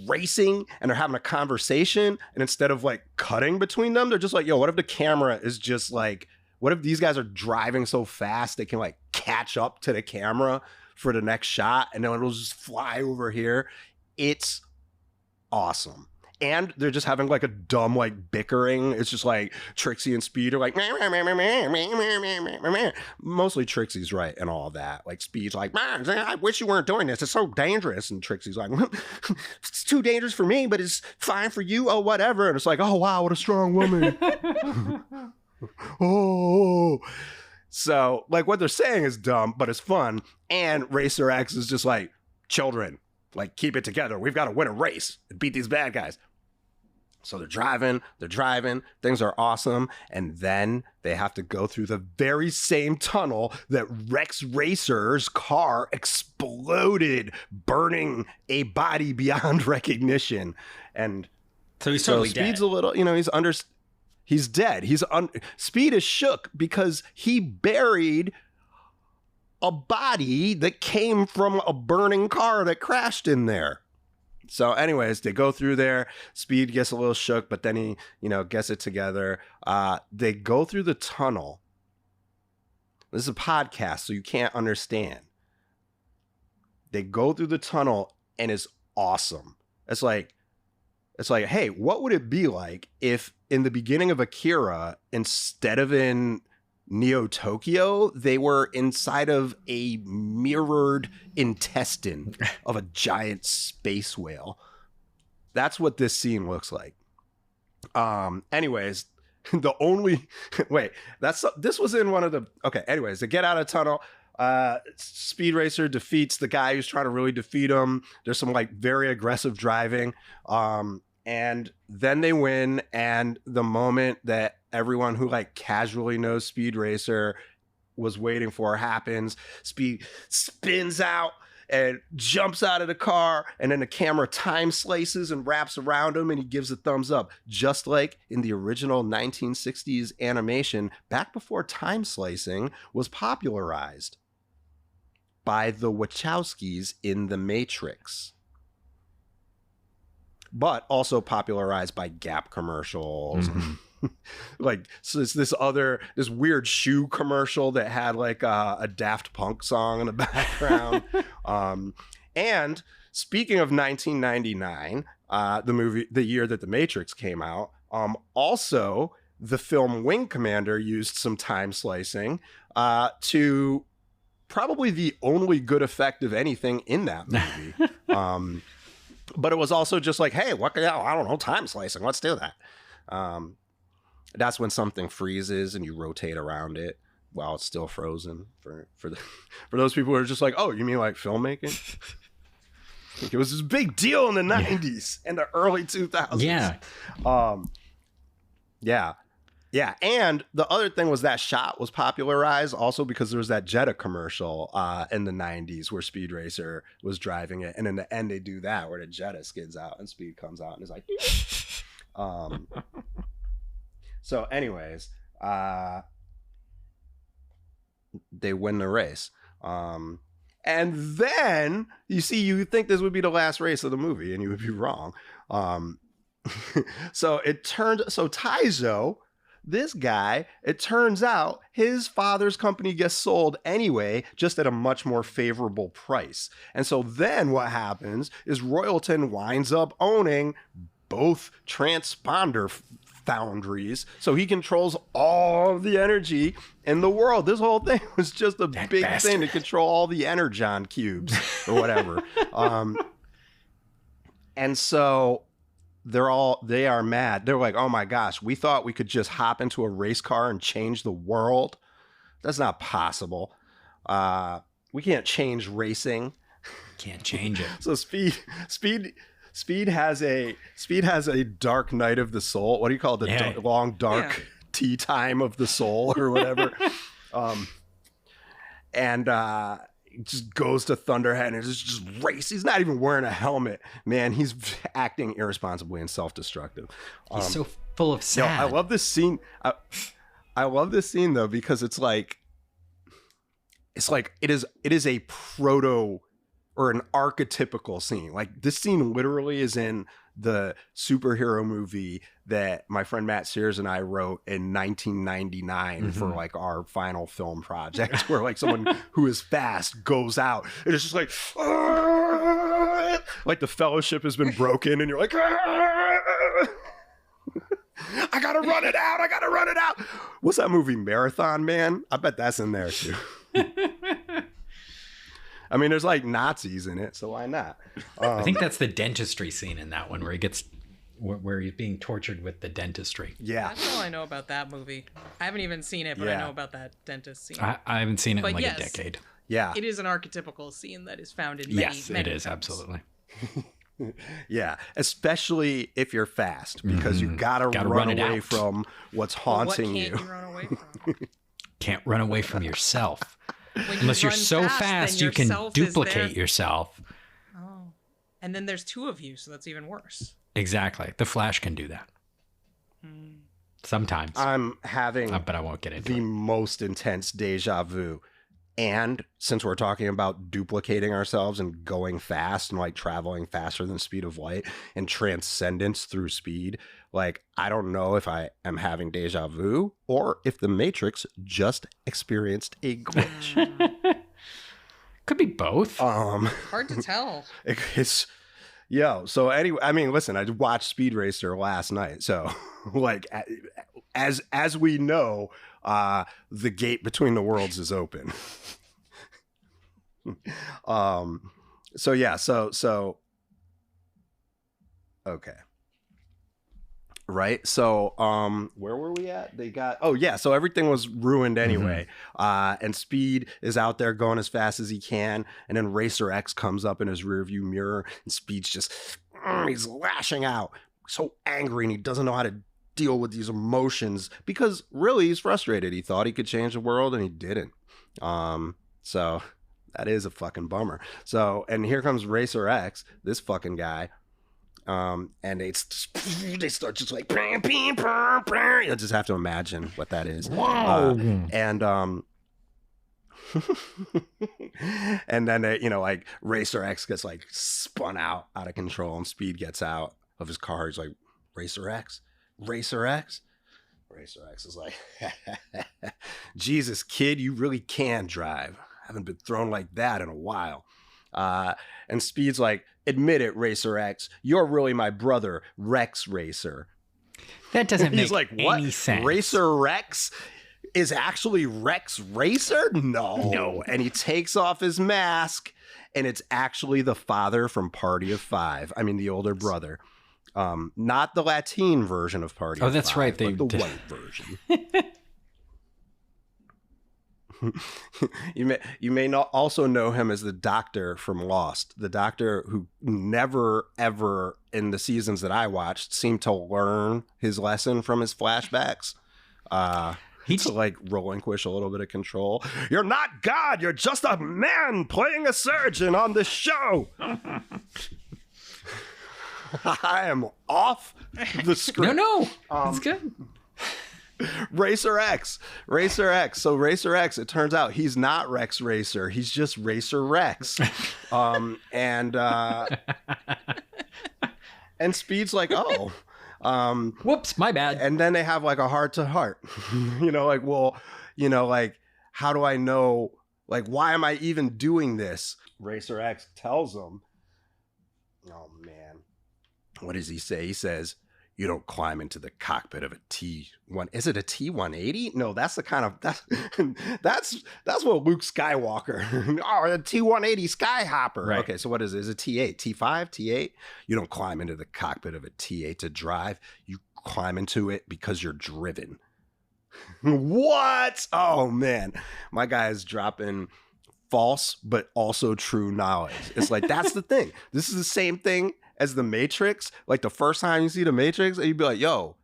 racing and they're having a conversation. And instead of like cutting between them, they're just like, yo, what if the camera is just like, what if these guys are driving so fast they can like catch up to the camera for the next shot, and then it'll just fly over here. It's awesome. and they're just having like a dumb like bickering. It's just like Trixie and Speed are like mostly Trixie's right and all that. Like Speed's like, man, I wish you weren't doing this. It's so dangerous. And Trixie's like, it's too dangerous for me, but it's fine for you. Oh, whatever. And it's like, oh wow, what a strong woman. Oh. So like what they're saying is dumb, but it's fun. And Racer X is just like, children, like keep it together. We've got to win a race and beat these bad guys. So they're driving, things are awesome, and then they have to go through the very same tunnel that Rex Racer's car exploded, burning a body beyond recognition. And so he's totally Speed's dead. a little, he's dead. Speed is shook because he buried a body that came from a burning car that crashed in there. So anyways, they go through there. Speed gets a little shook, but then he, gets it together. They go through the tunnel. This is a podcast, so you can't understand. They go through the tunnel, and it's awesome. It's like, hey, what would it be like if in the beginning of Akira, instead of in Neo Tokyo, they were inside of a mirrored intestine of a giant space whale? That's what this scene looks like. Anyways, this was in one of the, okay, anyways, they get out of the tunnel. Speed Racer defeats the guy who's trying to really defeat him. There's some like very aggressive driving. And then they win, and the moment that everyone who like casually knows Speed Racer was waiting for happens. Speed spins out and jumps out of the car, and then the camera time slices and wraps around him, and he gives a thumbs up, just like in the original 1960s animation back before time slicing was popularized by the Wachowskis in The Matrix, but also popularized by Gap commercials. Mm-hmm. Like, so it's this weird shoe commercial that had like a Daft Punk song in the background. And speaking of 1999, the year that The Matrix came out, also the film Wing Commander used some time slicing to probably the only good effect of anything in that movie. But it was also just like, hey, I don't know, time slicing, let's do that. That's when something freezes and you rotate around it while it's still frozen. For those people who are just like, oh, you mean like filmmaking? It was this big deal in the 90s and the early 2000s. Yeah. And the other thing was that shot was popularized also because there was that Jetta commercial in the 90s where Speed Racer was driving it. And in the end, they do that where the Jetta skids out and Speed comes out and is like, so anyways, they win the race. And then you think this would be the last race of the movie and you would be wrong. So Taizo, this guy, it turns out his father's company gets sold anyway, just at a much more favorable price. And so then what happens is Royalton winds up owning both transponder foundries, so he controls all of the energy in the world. This whole thing was just a big thing to control all the energon cubes or whatever. And so they are mad. They're like, oh my gosh, we thought we could just hop into a race car and change the world. That's not possible. We can't change racing. Can't change it. So Speed has a dark night of the soul. What do you call it? Long dark tea time of the soul or whatever. And just goes to Thunderhead and just race. He's not even wearing a helmet, man. He's acting irresponsibly and self-destructive. He's so full of sad. I love this scene. I love this scene though because it is a proto or an archetypical scene. Like this scene literally is in the superhero movie that my friend Matt Sears and I wrote in 1999 for like our final film project, where like someone who is fast goes out and it's just like the Fellowship has been broken and you're like, I gotta run it out. I gotta run it out. What's that movie, Marathon Man? I bet that's in there too. I mean, there's like Nazis in it, so why not? I think that's the dentistry scene in that one where he's being tortured with the dentistry. Yeah. That's all I know about that movie. I haven't even seen it, but I know about that dentist scene. I haven't seen it in like yes, a decade. Yeah. It is an archetypical scene that is found in many, Yes, many it is, films. absolutely. Yeah, especially if you're fast, because you gotta run it away out. from what's But haunting what can't you. you run away from? Can't run away from yourself. When Unless you're run so then fast, you can yourself is duplicate there. yourself. Oh. And then there's two of you, so that's even worse. Exactly. The Flash can do that. Sometimes. I'm having But I won't get into the it. most intense deja vu. And since we're talking about duplicating ourselves and going fast and like traveling faster than the speed of light and transcendence through speed, like I don't know if I am having deja vu or if the Matrix just experienced a glitch. Could be both. Hard to tell. It's so anyway, I mean, listen, I watched Speed Racer last night, so like as we know, the gate between the worlds is open. So okay. Right. So where were we at? So everything was ruined anyway. And Speed is out there going as fast as he can, and then Racer X comes up in his rearview mirror, and Speed's just he's lashing out, so angry, and he doesn't know how to deal with these emotions because really he's frustrated. He thought he could change the world and he didn't. So that is a fucking bummer. So, and here comes Racer X, this fucking guy. And they start just like, I just have to imagine what that is. Wow. And then, like Racer X gets like spun out of control, and Speed gets out of his car. He's like, Racer X? Racer X? Racer X is like, Jesus, kid, you really can drive. Haven't been thrown like that in a while. And Speed's like, admit it, Racer X. You're really my brother, Rex Racer. That doesn't make He's like, what? any sense. Racer Rex is actually Rex Racer? No. And he takes off his mask, and it's actually the father from Party of Five. I mean, the older brother. Not the Latin version of Party of Five. Oh, that's right. But the white version. You may not also know him as the doctor from Lost, the doctor who never ever in the seasons that I watched seemed to learn his lesson from his flashbacks. To like relinquish a little bit of control. You're not God. You're just a man playing a surgeon on this show. I am off the script. No, it's good. Racer X. So Racer X, it turns out he's not Rex Racer. He's just Racer Rex. And Speed's like, oh. Whoops, my bad. And then they have like a heart to heart. How do I know? Like, why am I even doing this? Racer X tells him, oh man, what does he say? He says, you don't climb into the cockpit of a T1. Is it a T-180? No, that's the kind of that's what Luke Skywalker. Oh, a T-180 Skyhopper. Right. Okay, so what is it? Is it T8, T5, T8? You don't climb into the cockpit of a T8 to drive. You climb into it because you're driven. What? Oh man, my guy is dropping false but also true knowledge. It's like that's the thing. This is the same thing as The Matrix. Like the first time you see The Matrix, and you'd be like, yo,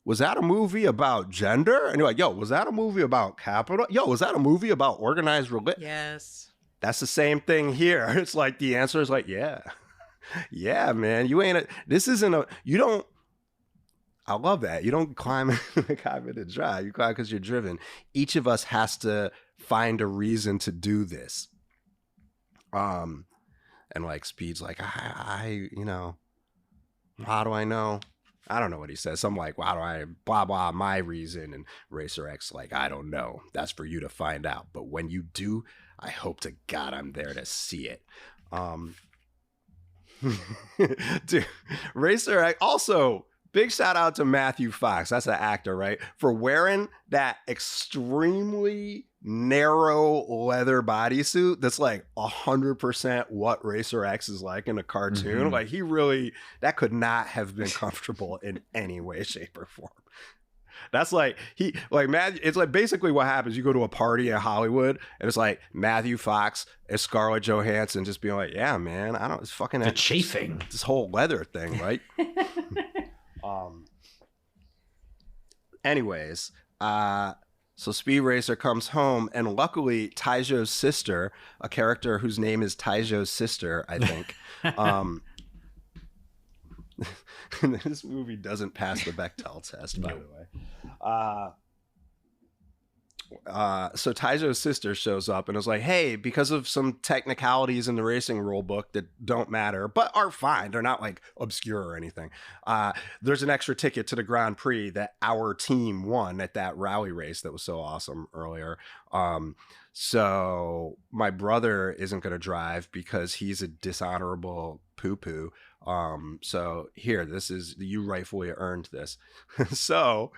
was that a movie about gender? And you're like, yo, was that a movie about capital? Yo, was that a movie about organized religion? Yes. That's the same thing here. It's like the answer is like, yeah. Yeah, man. You don't, I love that. You don't climb in the cockpit to drive. You climb because you're driven. Each of us has to find a reason to do this. And like Speed's like, how do I know? I don't know what he says. So I'm like, well, how do I, blah, blah, my reason. And Racer X like, I don't know. That's for you to find out. But when you do, I hope to God I'm there to see it. Dude, Racer X also big shout out to Matthew Fox. That's an actor, right? For wearing that extremely narrow leather bodysuit that's like 100% what Racer X is like in a cartoon. Mhm. Like he really, that could not have been comfortable in any way, shape, or form. That's like it's like basically what happens. You go to a party in Hollywood and it's like Matthew Fox and Scarlett Johansson just being like, yeah, man, it's fucking The chafing. this whole leather thing, right? Anyways, so Speed Racer comes home, and luckily Taijo's sister, a character whose name is Taijo's sister, I think. This movie doesn't pass the Bechdel test, by the way. So Taijo's sister shows up and is like, hey, because of some technicalities in the racing rule book that don't matter, but are fine, they're not like obscure or anything. There's an extra ticket to the Grand Prix that our team won at that rally race that was so awesome earlier. So my brother isn't going to drive because he's a dishonorable poo-poo. So here, you rightfully earned this. So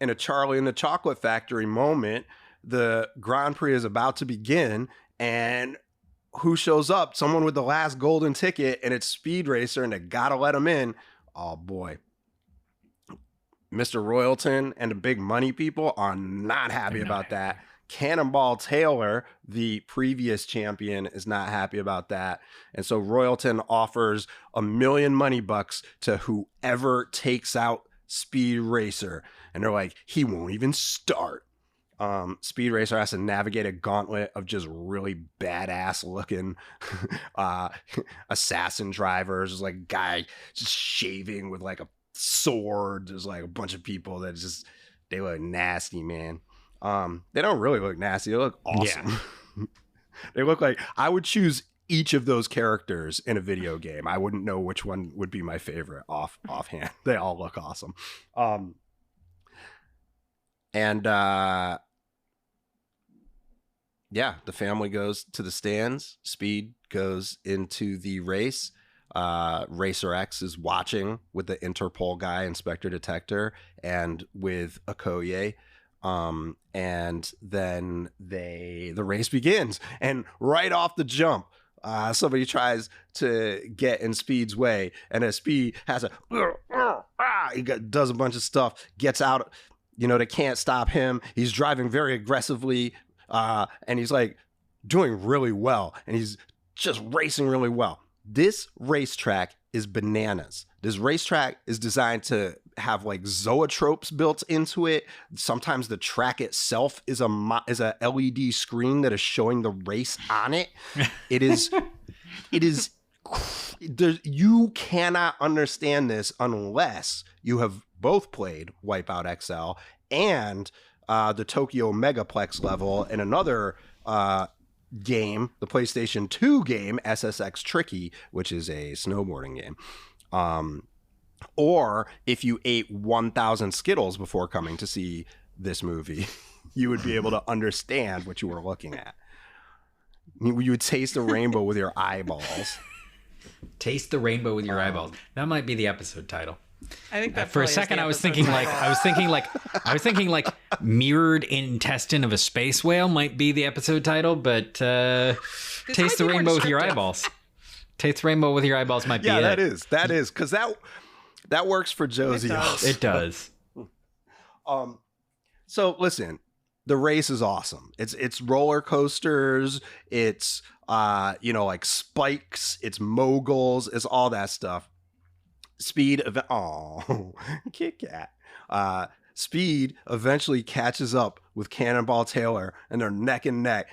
in a Charlie and the Chocolate Factory moment, the Grand Prix is about to begin, and who shows up? Someone with the last golden ticket, and it's Speed Racer, and they gotta let him in. Oh boy. Mr. Royalton and the big money people are not happy about that. Cannonball Taylor, the previous champion, is not happy about that. And so Royalton offers $1 million money bucks to whoever takes out Speed Racer. And they're like, he won't even start. Speed Racer has to navigate a gauntlet of just really badass looking assassin drivers. There's like a guy just shaving with like a sword. There's like a bunch of people that they look nasty, man. They don't really look nasty. They look awesome. Yeah. They look like I would choose each of those characters in a video game. I wouldn't know which one would be my favorite offhand. They all look awesome. Yeah, the family goes to the stands. Speed goes into the race. Racer X is watching with the Interpol guy, Inspector Detector, and with Okoye. And then the race begins, and right off the jump, somebody tries to get in Speed's way, and as Speed has does a bunch of stuff, gets out. They can't stop him. He's driving very aggressively, and he's like doing really well, and he's just racing really well. This racetrack is bananas. This racetrack is designed to have like zoetropes built into it. Sometimes the track itself is a LED screen that is showing the race on it. It is you cannot understand this unless you have both played Wipeout XL and the Tokyo Megaplex level and another game, the PlayStation 2 game SSX Tricky, which is a snowboarding game. Or if you ate 1,000 Skittles before coming to see this movie, you would be able to understand what you were looking at. You would taste the rainbow with your eyeballs. Taste the rainbow with your eyeballs. That might be the episode title. I think that for a second I was thinking like mirrored intestine of a space whale might be the episode title, but taste the rainbow with your eyeballs. Taste the rainbow with your eyeballs might be it. Yeah, that is because that works for Josie. It does. So listen, the race is awesome. It's roller coasters. It's like spikes. It's moguls. It's all that stuff. Speed Kit Kat. Speed eventually catches up with Cannonball Taylor, and they're neck and neck.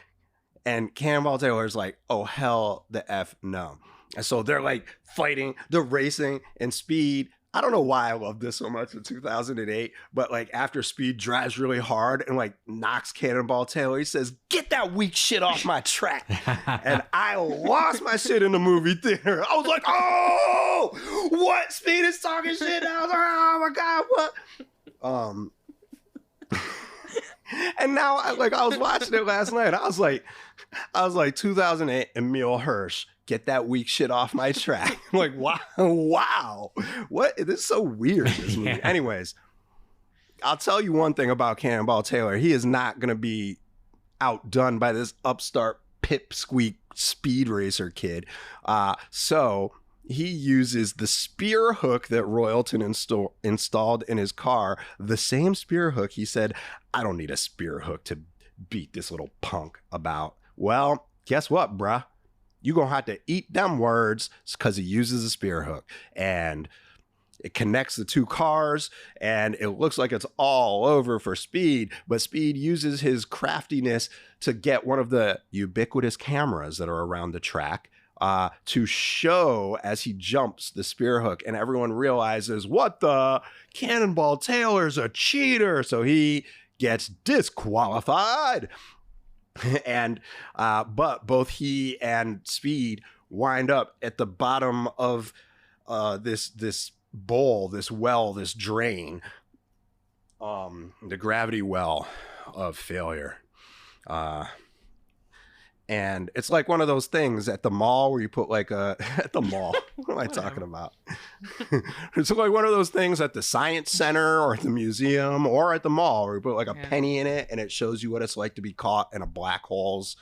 And Cannonball Taylor is like, oh hell the F no. And so they're like fighting, they're racing, and Speed, I don't know why I love this so much in 2008, but like after Speed drives really hard and like knocks Cannonball Taylor, he says, get that weak shit off my track. And I lost my shit in the movie theater. I was like, oh, what? Speed is talking shit. I was like, oh my God, what? And now, I was watching it last night. I was like, 2008, Emile Hirsch, get that weak shit off my track. I'm like, wow. What? This is so weird, this movie. Yeah. Anyways, I'll tell you one thing about Cannonball Taylor. He is not going to be outdone by this upstart pipsqueak speed racer kid. So he uses the spear hook that Royalton installed in his car, the same spear hook he said, I don't need a spear hook to beat this little punk about. Well, guess what, bruh? You gonna have to eat them words because he uses a spear hook. And it connects the two cars, and it looks like it's all over for Speed, but Speed uses his craftiness to get one of the ubiquitous cameras that are around the track to show as he jumps the spear hook, and everyone realizes, what the? Cannonball Taylor's a cheater, so he gets disqualified. And but both he and Speed wind up at the bottom of this bowl, this well, this drain, the gravity well of failure. And it's like one of those things at the mall where you put like at the mall. What am I talking about? It's like one of those things at the science center or at the museum or at the mall where you put like a penny in it and it shows you what it's like to be caught in a black hole's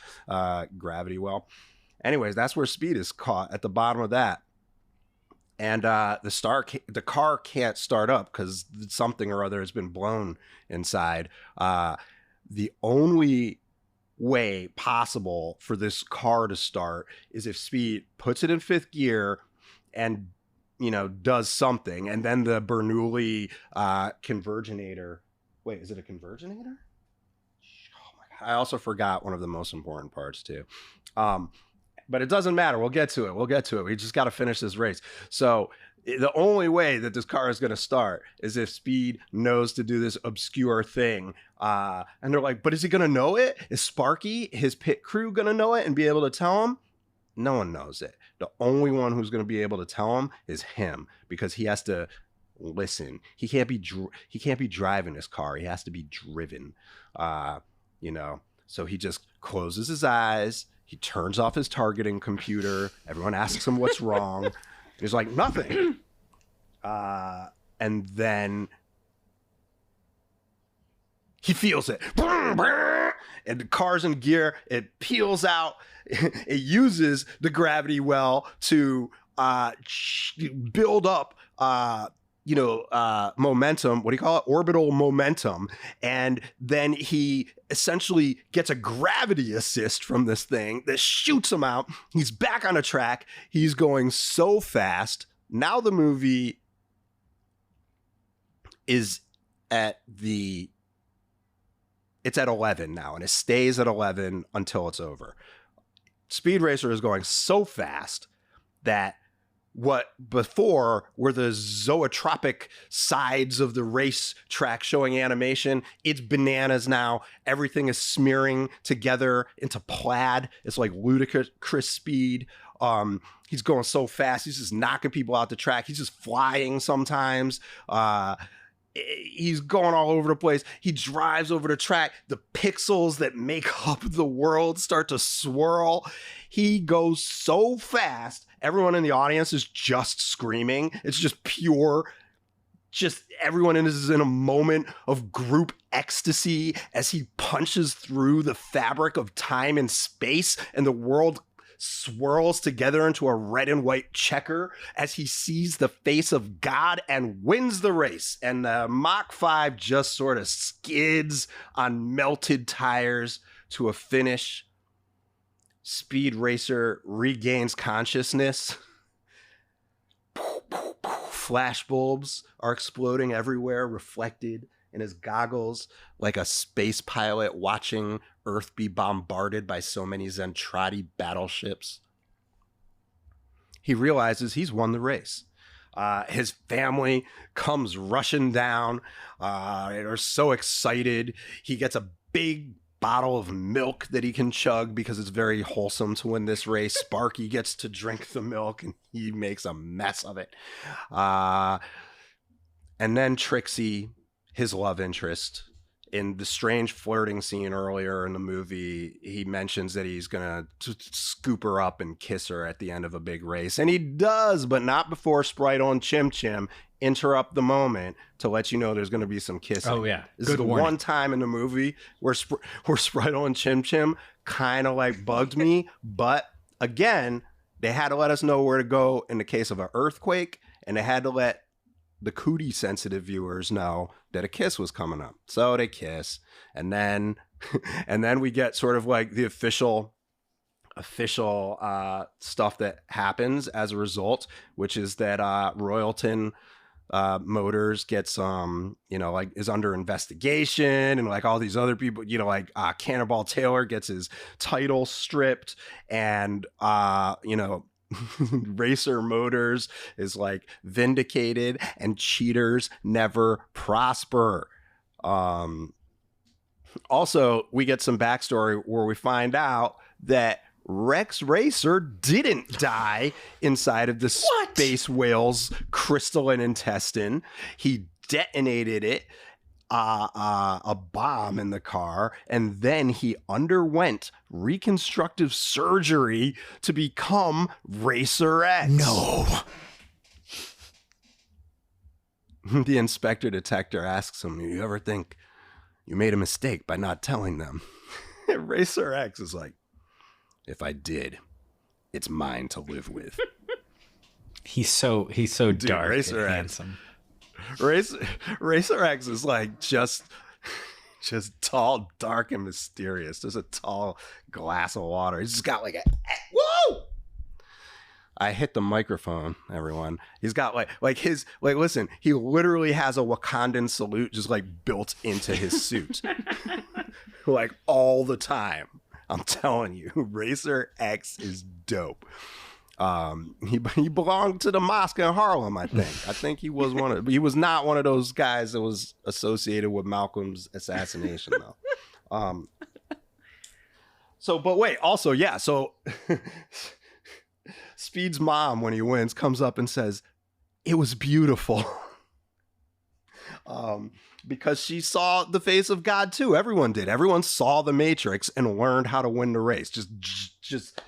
gravity well. Anyways, that's where Speed is caught, at the bottom of that. And the car can't start up because something or other has been blown inside. The only way possible for this car to start is if Speed puts it in fifth gear and, does something. And then the Bernoulli converginator. Wait, is it a converginator? Oh my God. I also forgot one of the most important parts too. But it doesn't matter. We'll get to it. We just got to finish this race. So the only way that this car is going to start is if Speed knows to do this obscure thing. And they're like, but is he going to know it? Is Sparky, his pit crew, going to know it and be able to tell him? No one knows it. The only one who's going to be able to tell him is him, because he has to listen. He can't be driving his car. He has to be driven. So he just closes his eyes. He turns off his targeting computer. Everyone asks him what's wrong. He's like, nothing. And then he feels it. And the car's in gear. It peels out. It uses the gravity well to build up momentum. What do you call it? Orbital momentum. And then he essentially gets a gravity assist from this thing that shoots him out. He's back on a track. He's going so fast. Now the movie is it's at 11 now, and it stays at 11 until it's over. Speed Racer is going so fast that what before were the zoetropic sides of the race track showing animation, it's bananas now. Everything is smearing together into plaid. It's like ludicrous speed. He's going so fast. He's just knocking people out the track. He's just flying sometimes. He's going all over the place. He drives over the track. The pixels that make up the world start to swirl. He goes so fast. Everyone in the audience is just screaming. It's just pure, everyone is in a moment of group ecstasy as he punches through the fabric of time and space, and the world swirls together into a red and white checker as he sees the face of God and wins the race. And the Mach 5 just sort of skids on melted tires to a finish. Speed Racer regains consciousness. Flashbulbs are exploding everywhere, reflected in his goggles, like a space pilot watching Earth be bombarded by so many Zentradi battleships. He realizes he's won the race. His family comes rushing down. They're so excited. He gets a big bottle of milk that he can chug because it's very wholesome to win this race. Sparky gets to drink the milk and he makes a mess of it. And then Trixie, his love interest, in the strange flirting scene earlier in the movie, he mentions that he's going to scoop her up and kiss her at the end of a big race. And he does, but not before Spritle and Chim Chim interrupt the moment to let you know there's going to be some kissing. Oh, yeah. This is the one time in the movie where Spritle and Chim Chim kind of like bugged me. But again, they had to let us know where to go in the case of an earthquake, and they had to let the cootie sensitive viewers know that a kiss was coming up. So they kiss, and then we get sort of like the official stuff that happens as a result, which is that Royalton Motors gets like is under investigation, and like all these other people, like Cannonball Taylor gets his title stripped, and Racer Motors is like vindicated, and cheaters never prosper. Also, we get some backstory where we find out that Rex Racer didn't die inside of the space whale's crystalline intestine. He detonated it, a bomb in the car, and then he underwent reconstructive surgery to become Racer X. No. The inspector detector asks him, "You ever think you made a mistake by not telling them?" Racer X is like, "If I did, it's mine to live with." He's so Dude, dark Racer and X. handsome. Racer X is like just tall, dark, and mysterious. There's a tall glass of water. He's just got like whoa! I hit the microphone, everyone. He's got listen, he literally has a Wakandan salute just like built into his suit. Like all the time. I'm telling you, Racer X is dope. He belonged to the mosque in Harlem, I think. I think he was he was not one of those guys that was associated with Malcolm's assassination, though. But wait, also, yeah, so Speed's mom, when he wins, comes up and says, "It was beautiful." Because she saw the face of God too. Everyone did. Everyone saw the Matrix and learned how to win the race. Just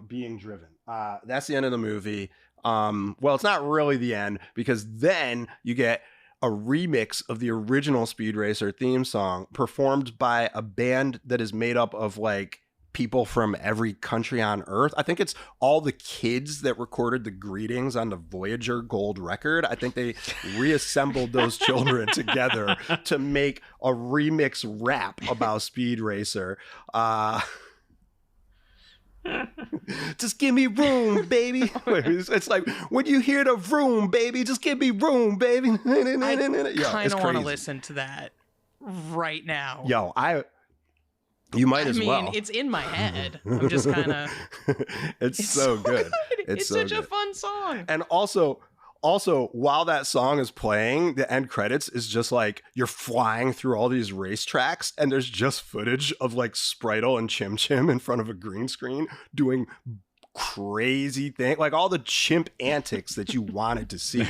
being driven. That's the end of the movie. Well, it's not really the end, because then you get a remix of the original Speed Racer theme song performed by a band that is made up of like people from every country on Earth. I think it's all the kids that recorded the greetings on the Voyager gold record. I think they reassembled those children together to make a remix rap about Speed Racer. Just give me room, baby. It's like, when you hear the room, baby, just give me room, baby. I kind of want to listen to that right now. You might as well. It's in my head. I'm just kind of... It's so good. It's such a fun song. And also, while that song is playing, the end credits is just like you're flying through all these racetracks, and there's just footage of like Spritle and Chim Chim in front of a green screen doing crazy things. Like all the chimp antics that you wanted to see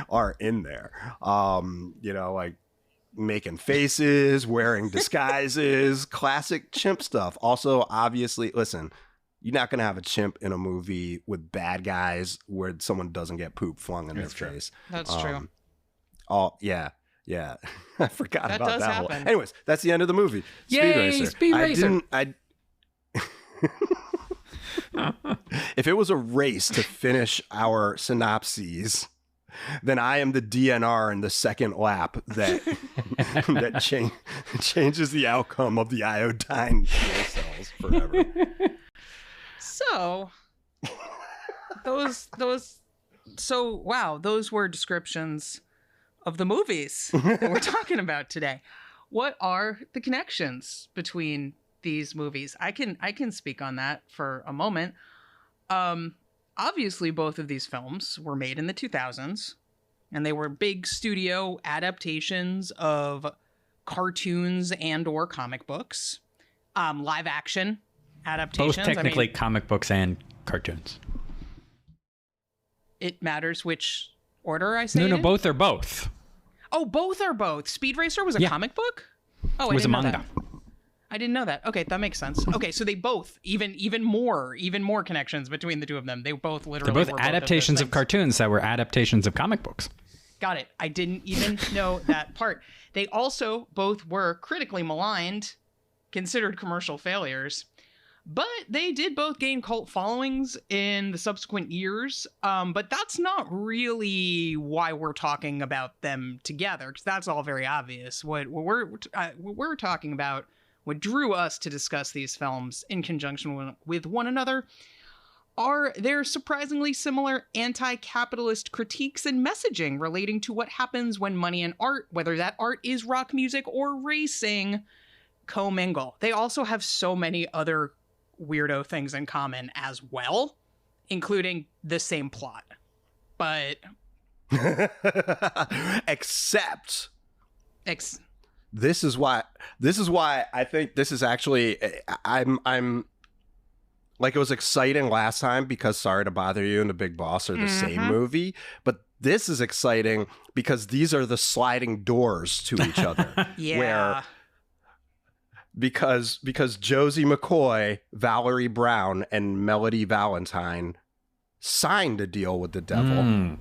are in there. Like making faces, wearing disguises, classic chimp stuff. Also, obviously, listen, you're not going to have a chimp in a movie with bad guys where someone doesn't get poop flung in their face. That's true. Oh, yeah. I forgot that about that happen. whole. Anyways, that's the end of the movie. Yay, Speed Racer. If it was a race to finish our synopses, then I am the DNR in the second lap that changes the outcome of the iodine cells forever. So those were descriptions of the movies that we're talking about today. What are the connections between these movies? I can speak on that for a moment. Obviously, both of these films were made in the 2000s, and they were big studio adaptations of cartoons and or comic books, live action adaptations. Both technically comic books and cartoons. It matters which order I say. No, it in? both are both. Oh, both are both. Speed Racer was a comic book? Oh, It was a didn't know manga. that. I didn't know that. Okay, that makes sense. Okay, so they both, even more connections between the two of them. They both literally They're were both adaptations of cartoons that were adaptations of comic books. Got it. I didn't even know that part. They also both were critically maligned, considered commercial failures, but they did both gain cult followings in the subsequent years. But that's not really why we're talking about them together, because that's all very obvious. What we're talking about, what drew us to discuss these films in conjunction with one another, are their surprisingly similar anti-capitalist critiques and messaging relating to what happens when money and art, whether that art is rock music or racing, commingle. They also have so many other weirdo things in common as well, including the same plot. But except this is why I think this is actually I'm like, it was exciting last time because Sorry to Bother You and The Big Boss are the same movie, but this is exciting because these are the sliding doors to each other. yeah. Because Josie McCoy, Valerie Brown, and Melody Valentine signed a deal with the devil.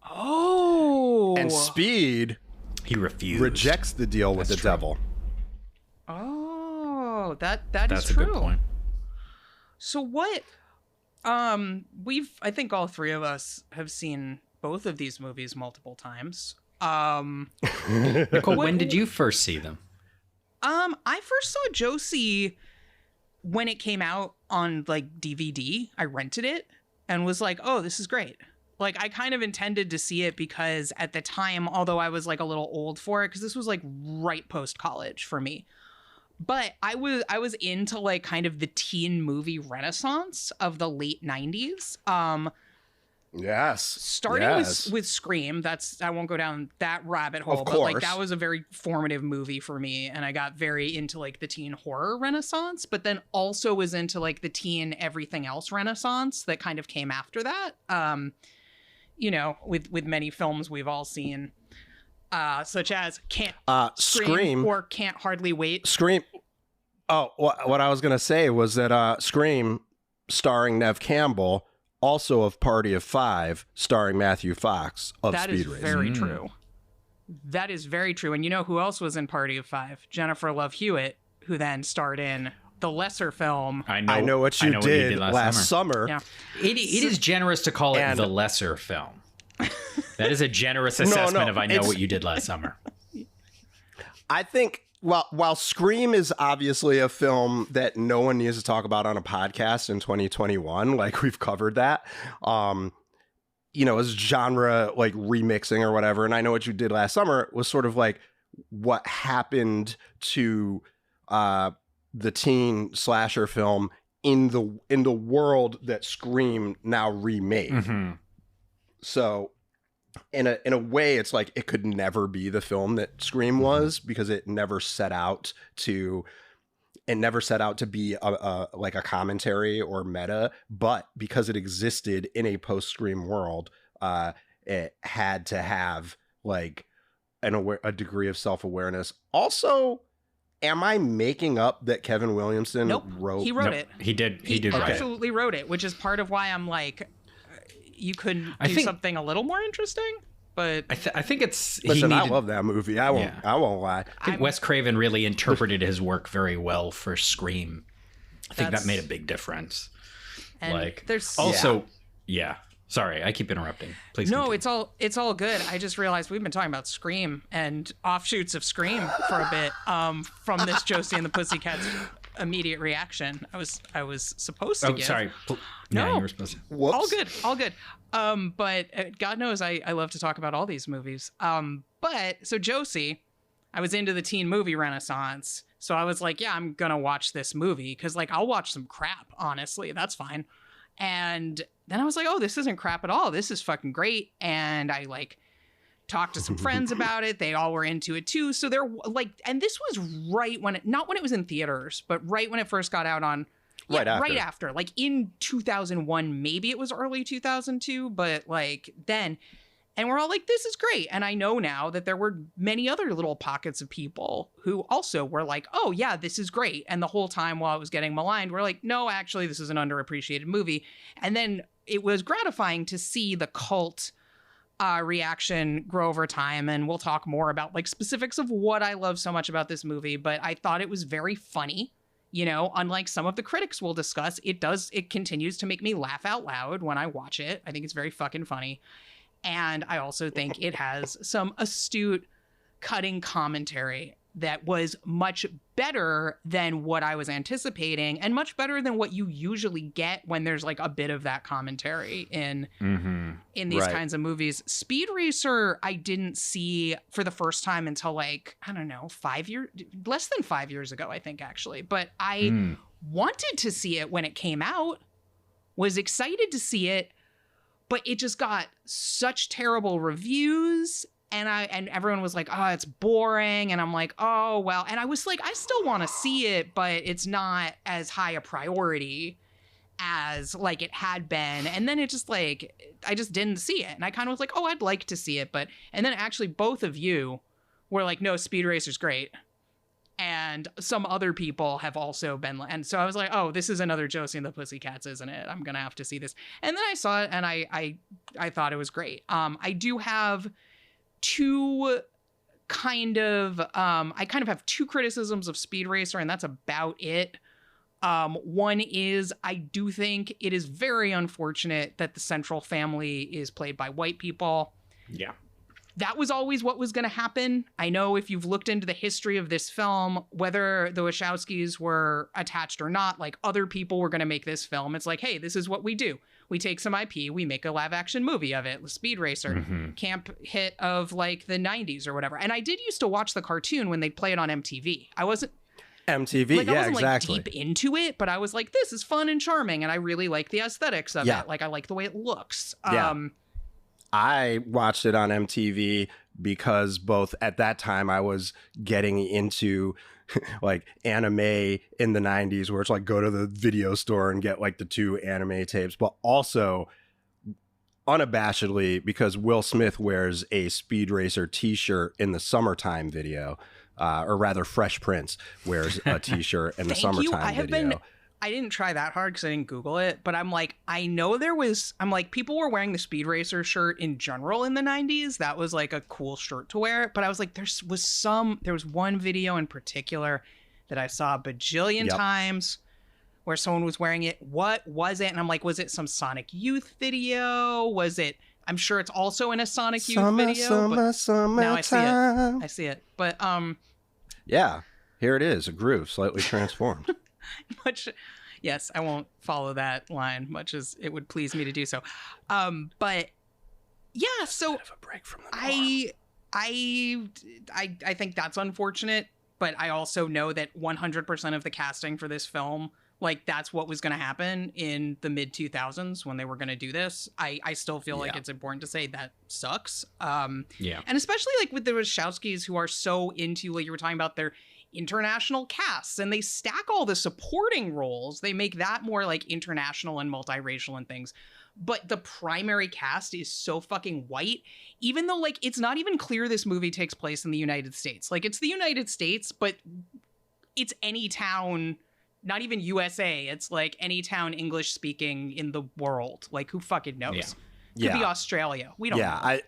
Oh. And Speed, he refused. Rejects the deal with the devil. Oh, that's That's true. a good point. So what? I think all three of us have seen both of these movies multiple times. Nicole, when did you first see them? I first saw Josie when it came out on like DVD. I rented it and was like, oh, this is great. Like, I kind of intended to see it because at the time, although I was like a little old for it, because this was like right post college for me. But I was into like kind of the teen movie renaissance of the late 90s. Yes. Starting with Scream. I won't go down that rabbit hole, but like that was a very formative movie for me, and I got very into like the teen horror renaissance, but then also was into like the teen everything else renaissance that kind of came after that. With many films we've all seen. Such as Scream or Can't Hardly Wait. Scream. Oh, what I was going to say was that Scream, starring Nev Campbell, also of Party of Five, starring Matthew Fox of Speed Racer. That is very true. That is very true. And you know who else was in Party of Five? Jennifer Love Hewitt, who then starred in the lesser film. I know what you did last summer. Yeah. It is generous to call it the lesser film. That is a generous assessment of I know what you did last summer. I think while Scream is obviously a film that no one needs to talk about on a podcast in 2021, like we've covered that, as genre like remixing or whatever. And I know what you did last summer was sort of like what happened to the teen slasher film in the world that Scream now remade. Mm-hmm. So in a way, it's like it could never be the film that Scream was, because it never set out to be a commentary or meta, but because it existed in a post-Scream world, it had to have like a degree of self-awareness. Also, am I making up that Kevin Williamson wrote? He wrote it. He did. He did write it. Absolutely wrote it, which is part of why I'm like, you couldn't do something a little more interesting. But I think it's. Listen, I love that movie. I won't lie. I think Wes Craven really interpreted his work very well for Scream. I think that made a big difference. And like, there's also, Sorry, I keep interrupting. Please. No, continue. it's all good. I just realized we've been talking about Scream and offshoots of Scream for a bit. From this Josie and the Pussycats immediate reaction, I was supposed to give. Sorry. No, yeah, you were supposed to. Whoops. All good. But God knows I love to talk about all these movies. But so Josie, I was into the teen movie renaissance, so I was like, yeah, I'm gonna watch this movie because like I'll watch some crap. Honestly, that's fine. And then I was like, oh, this isn't crap at all. This is fucking great. And I like talked to some friends about it. They all were into it too. So they're like, and this was right when not when it was in theaters, but right when it first got out on. Right after, like in 2001, maybe it was early 2002, but like then. And we're all like, this is great. And I know now that there were many other little pockets of people who also were like, oh, yeah, this is great. And the whole time while it was getting maligned, we're like, no, actually, this is an underappreciated movie. And then it was gratifying to see the cult reaction grow over time. And we'll talk more about like specifics of what I love so much about this movie. But I thought it was very funny. You know, unlike some of the critics we'll discuss, it continues to make me laugh out loud when I watch it. I think it's very fucking funny. And I also think it has some astute, cutting commentary that was much better than what I was anticipating, and much better than what you usually get when there's like a bit of that commentary in these kinds of movies. Speed Racer, I didn't see for the first time until like, I don't know, less than 5 years ago, I think, actually. But I wanted to see it when it came out, was excited to see it, but it just got such terrible reviews. And everyone was like, oh, it's boring. And I'm like, oh, well. And I was like, I still want to see it, but it's not as high a priority as like it had been. And then it just like, I just didn't see it. And I kind of was like, oh, I'd like to see it. And then actually both of you were like, no, Speed Racer's great. And some other people have also been, and so I was like, oh, this is another Josie and the Pussycats, isn't it? I'm going to have to see this. And then I saw it and I thought it was great. I do have I kind of have two criticisms of Speed Racer, and that's about it. One is I do think it is very unfortunate that the central family is played by white people. Yeah. That was always what was going to happen. I know if you've looked into the history of this film, whether the Wachowskis were attached or not, like other people were going to make this film. It's like, hey, this is what we do. We take some IP, we make a live action movie of it. Speed Racer, camp hit of like the 90s or whatever. And I did used to watch the cartoon when they'd play it on MTV. I wasn't MTV, I wasn't exactly. like deep into it, but I was like, this is fun and charming. And I really like the aesthetics of it. Like I like the way it looks. I watched it on MTV because both at that time I was getting into like anime in the 90s, where it's like go to the video store and get like the 2 anime tapes, but also unabashedly because Will Smith wears a Speed Racer t-shirt in the Summertime video, or rather Fresh Prince wears a t-shirt in the Summertime video. I didn't try that hard because I didn't Google it, but I'm like, I know I'm like, people were wearing the Speed Racer shirt in general in the 90s. That was like a cool shirt to wear. But I was like, there was one video in particular that I saw a bajillion times where someone was wearing it. What was it? And I'm like, was it some Sonic Youth video? Was it, I'm sure it's also in a Sonic Youth video. Now I see it. But, yeah, here it is. A groove slightly transformed. Yes, I won't follow that line much as it would please me to do so. But yeah, so a break from the I think that's unfortunate, but I also know that 100% of the casting for this film, like that's what was going to happen in the mid 2000s when they were going to do this. I still feel like it's important to say that sucks. And especially like with the Wachowskis, who are so into, like you were talking about, their international casts, and they stack all the supporting roles. They make that more like international and multiracial and things. But the primary cast is so fucking white, even though like it's not even clear this movie takes place in the United States. Like it's the United States, but it's any town, not even USA. It's like any town English speaking in the world. Like who fucking knows? Could be Australia. We don't know.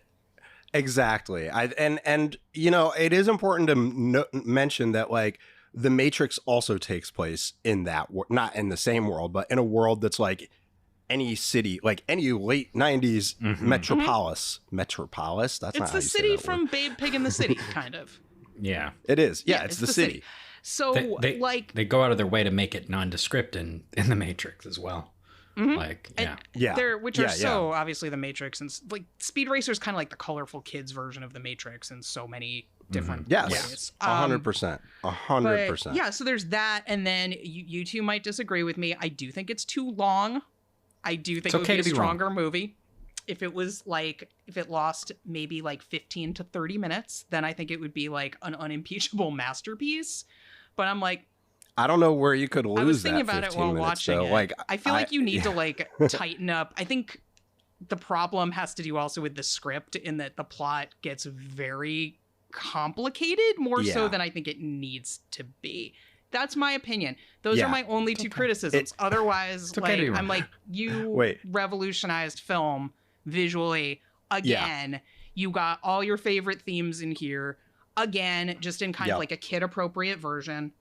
Exactly. And you know, it is important to mention that like The Matrix also takes place in that not in the same world, but in a world that's like any city, like any late 90s metropolis. Metropolis? That's not how you say that word. It's the city from Babe Pig in the City, kind of. Yeah. It is. Yeah, it's the city. So they go out of their way to make it nondescript in The Matrix as well. Like, which are so obviously The Matrix, and like Speed Racer is kind of like the colorful kids version of The Matrix in so many different ways. 100%. 100%. Yeah, so there's that, and then you two might disagree with me. I do think it's too long. I do think it would be a stronger movie. If it lost maybe like 15 to 30 minutes, then I think it would be like an unimpeachable masterpiece. But I'm like, I don't know where you could lose that. I was thinking about it while watching it. Like, I feel like you need to like tighten up. I think the problem has to do also with the script, in that the plot gets very complicated, more so than I think it needs to be. That's my opinion. Those are my only two criticisms. Otherwise, like, I'm like, you revolutionized film visually again. You got all your favorite themes in here again, just in kind of like a kid appropriate version,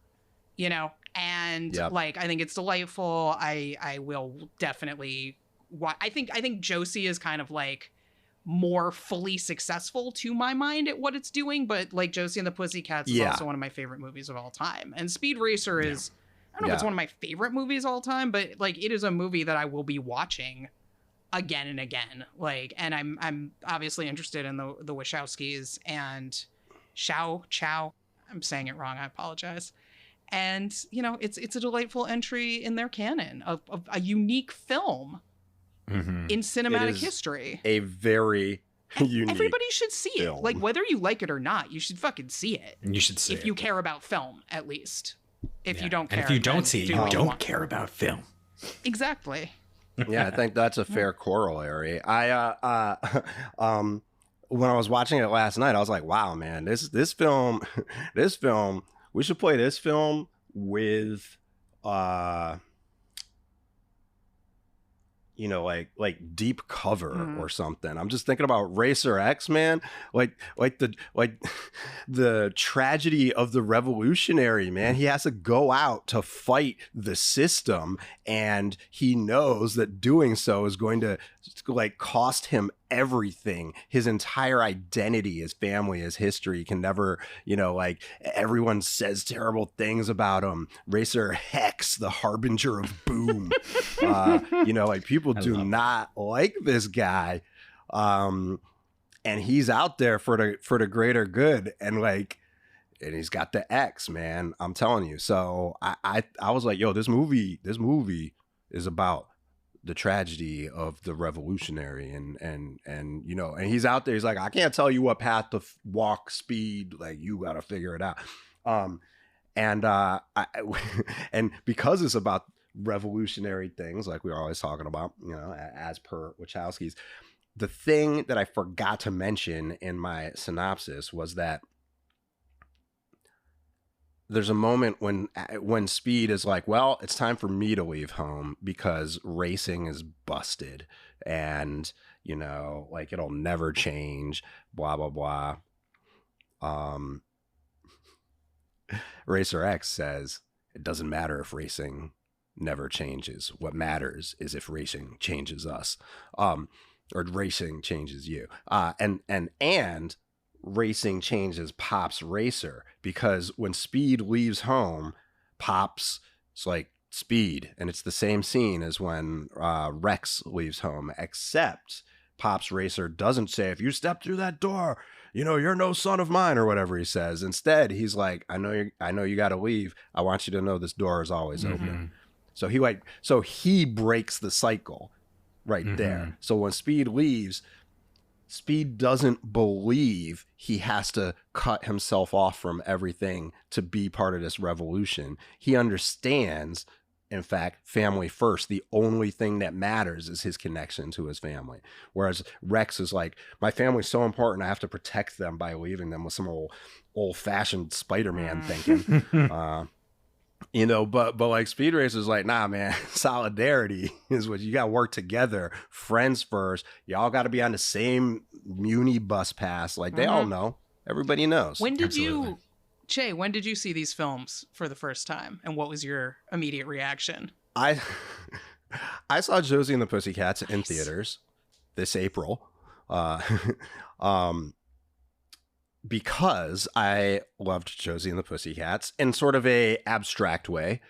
you know? And like, I think it's delightful. I will definitely I think Josie is kind of like more fully successful to my mind at what it's doing, but like Josie and the Pussycats is also one of my favorite movies of all time. And Speed Racer is, I don't know if it's one of my favorite movies of all time, but like it is a movie that I will be watching again and again. Like, and I'm obviously interested in the Wachowskis and Chow. I'm saying it wrong. I apologize. And, you know, it's a delightful entry in their canon of a unique film in cinematic history. A very unique Everybody should see film. it. Like, whether you like it or not, you should fucking see it. You should see if you care about film, at least. If you don't care. And if you don't see it, you don't care about film. Exactly. Yeah, I think that's a fair corollary. When I was watching it last night, I was like, wow, man, this film, we should play this film with you know, like deep cover or something. I'm just thinking about Racer X, man. Like the tragedy of the revolutionary, man. He has to go out to fight the system, and he knows that doing so is going to like cost him everything. His entire identity, his family, his history can never, you know, like everyone says terrible things about him. Racer Hex, the harbinger of boom. You know, like people do not like this guy. And he's out there for the greater good, and he's got the X, man. I'm telling you. So I was like, yo, this movie is about the tragedy of the revolutionary, and you know, and he's out there. He's like, I can't tell you what path to walk, Speed. Like, you got to figure it out. And because it's about revolutionary things, like we were always talking about, you know, as per Wachowskis, the thing that I forgot to mention in my synopsis was that there's a moment when Speed is like, well, it's time for me to leave home because racing is busted, and, you know, like, it'll never change, blah, blah, blah. Racer X says, it doesn't matter if racing never changes. What matters is if racing changes us, or racing changes you. And racing changes Pop's Racer, because when Speed leaves home, Pop's it's like Speed, and it's the same scene as when Rex leaves home, except Pop's Racer doesn't say, if you step through that door, you know, you're no son of mine, or whatever he says. Instead, he's like, I know you got to leave. I want you to know this door is always open. So he breaks the cycle right there. So when Speed leaves, Speed doesn't believe he has to cut himself off from everything to be part of this revolution. He understands, in fact, family first. The only thing that matters is his connection to his family. Whereas Rex is like, my family's so important, I have to protect them by leaving them, with some old-fashioned Spider-Man thinking. You know, but like Speed Racer's like, nah, man, solidarity is what you got to work together. Friends first. Y'all got to be on the same Muni bus pass. Like, they all know. Everybody knows. When did you see these films for the first time, and what was your immediate reaction? I saw Josie and the Pussycats in theaters this April. Because I loved Josie and the Pussycats in sort of a abstract way,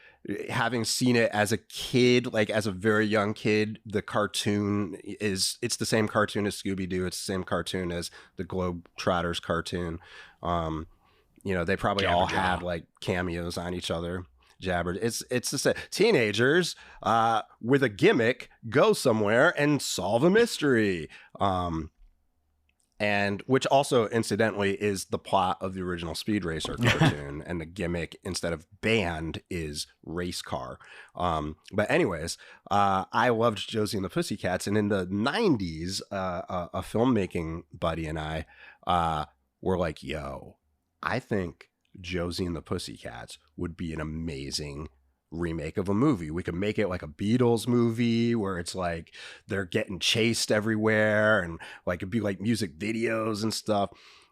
having seen it as a kid, like as a very young kid. The cartoon it's the same cartoon as Scooby-Doo. It's the same cartoon as the Globetrotters cartoon. You know, they probably all had like cameos on each other. Jabber. It's the same. Teenagers with a gimmick go somewhere and solve a mystery. And which also, incidentally, is the plot of the original Speed Racer cartoon. And the gimmick, instead of band, is race car. But anyways, I loved Josie and the Pussycats. And in the 90s, a filmmaking buddy and I were like, yo, I think Josie and the Pussycats would be an amazing remake of a movie. We could make it like a Beatles movie where it's like they're getting chased everywhere, and like it'd be like music videos and stuff.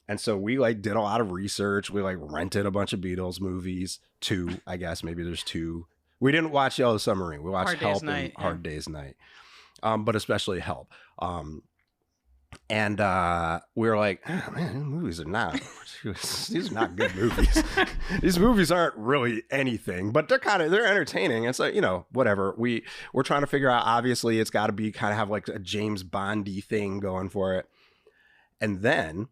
And so we like did a lot of research. We like rented a bunch of Beatles movies. 2, I guess maybe there's 2. We didn't watch Yellow Submarine. We watched Help and Hard Day's Night. But especially Help. And we were like, oh, man, movies are not, these are not good movies. These movies aren't really anything, but they're entertaining. It's like, whatever. We're trying to figure out, obviously it's got to be kind of have like a James Bondy thing going for it. And then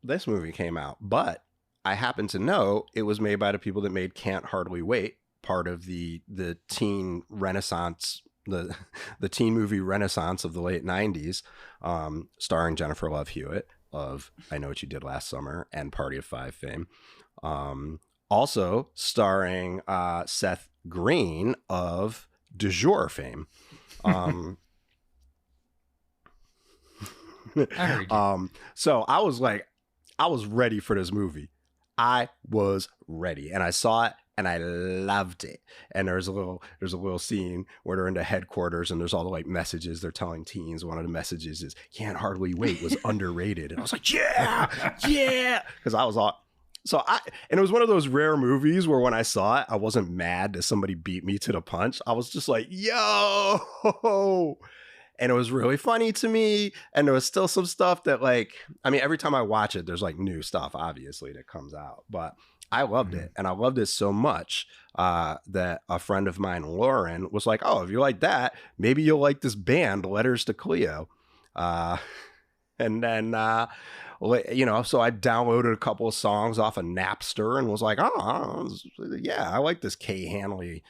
this movie came out, but I happen to know it was made by the people that made Can't Hardly Wait, part of the teen renaissance, the teen movie renaissance of the late 90s, starring Jennifer Love Hewitt of I Know What You Did Last Summer and Party of Five fame. Also starring Seth Green of Du Jour fame. I heard you. So I was ready for this movie. I was ready, and I saw it. And I loved it. And there's a little scene where they're in the headquarters and there's all the like messages they're telling teens. One of the messages is Can't Hardly Wait was underrated. And I was like, yeah. Because I was all, and it was one of those rare movies where when I saw it, I wasn't mad that somebody beat me to the punch. I was just like, yo. And it was really funny to me. And there was still some stuff that every time I watch it, there's like new stuff, obviously, that comes out. But I loved it. And I loved it so much that a friend of mine, Lauren, was like, oh, if you like that, maybe you'll like this band, Letters to Cleo. And then, so I downloaded a couple of songs off of Napster and was like, oh, yeah, I like this Kay Hanley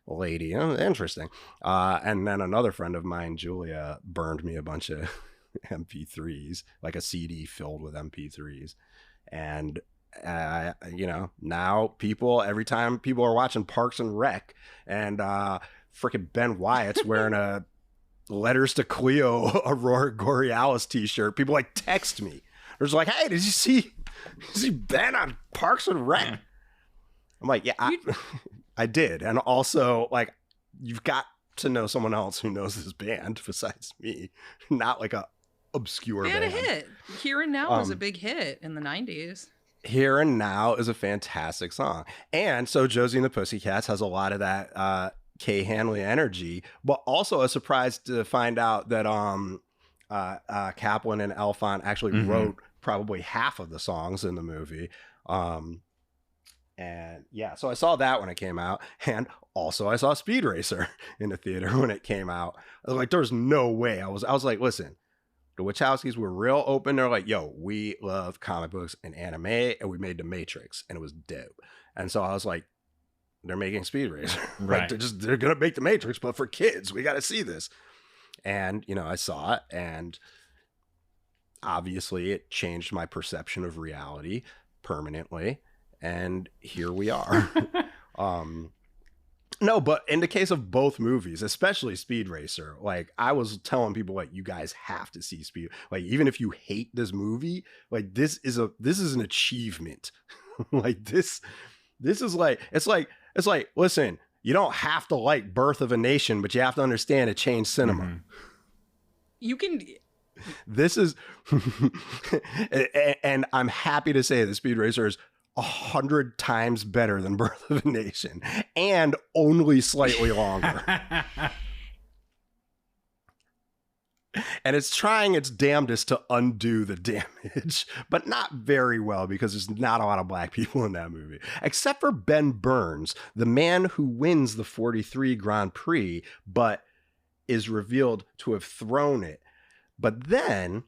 lady. Interesting. And then another friend of mine, Julia, burned me a bunch of MP3s, like a CD filled with MP3s. And now every time people are watching Parks and Rec and freaking Ben Wyatt's wearing a Letters to Cleo Aurora Borealis t-shirt, people like text me. They're just like, hey, did you see Ben on Parks and Rec? Yeah. I'm like, yeah, I did. And also, like, you've got to know someone else who knows this band besides me, not like a obscure band. They had a hit. Here and Now was a big hit in the 90s. Here and Now is a fantastic song. And so Josie and the Pussycats has a lot of that Kay Hanley energy, but also a surprise to find out that Kaplan and Elfont actually wrote probably half of the songs in the movie. And yeah, so I saw that when it came out. And also I saw Speed Racer in the theater when it came out. I was like, there's no way. I was like, listen, the Wachowskis were real open. They're like, yo, we love comic books and anime, and we made The Matrix, and it was dope. And so I was like, they're making Speed Racer. Right. They're going to make The Matrix, but for kids, we got to see this. And, I saw it, and obviously it changed my perception of reality permanently. And here we are. No, but in the case of both movies, especially Speed Racer, like I was telling people, like, you guys have to see Speed. Like, even if you hate this movie, like this is an achievement. Like this is like, it's like, listen, you don't have to like Birth of a Nation, but you have to understand it changed cinema. You can. This is, and I'm happy to say that Speed Racer is 100 times better than Birth of a Nation, and only slightly longer. And it's trying its damnedest to undo the damage, but not very well, because there's not a lot of black people in that movie, except for Ben Burns, the man who wins the 43 Grand Prix, but is revealed to have thrown it. But then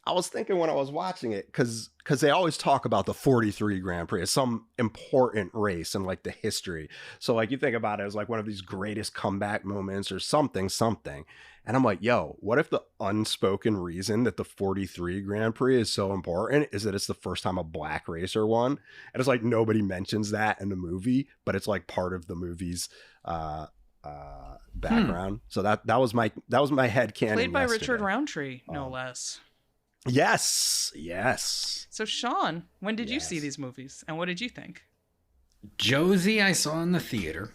I was thinking when I was watching it, because they always talk about the 43 Grand Prix as some important race in like the history. So like you think about it as like one of these greatest comeback moments or something. And I'm like, yo, what if the unspoken reason that the 43 Grand Prix is so important is that it's the first time a black racer won? And it's like nobody mentions that in the movie, but it's like part of the movie's background. So that was my headcanon. Played by yesterday. Richard Roundtree, no less. Yes. So Sean, when did you see these movies, and what did you think? Josie, I saw in the theater.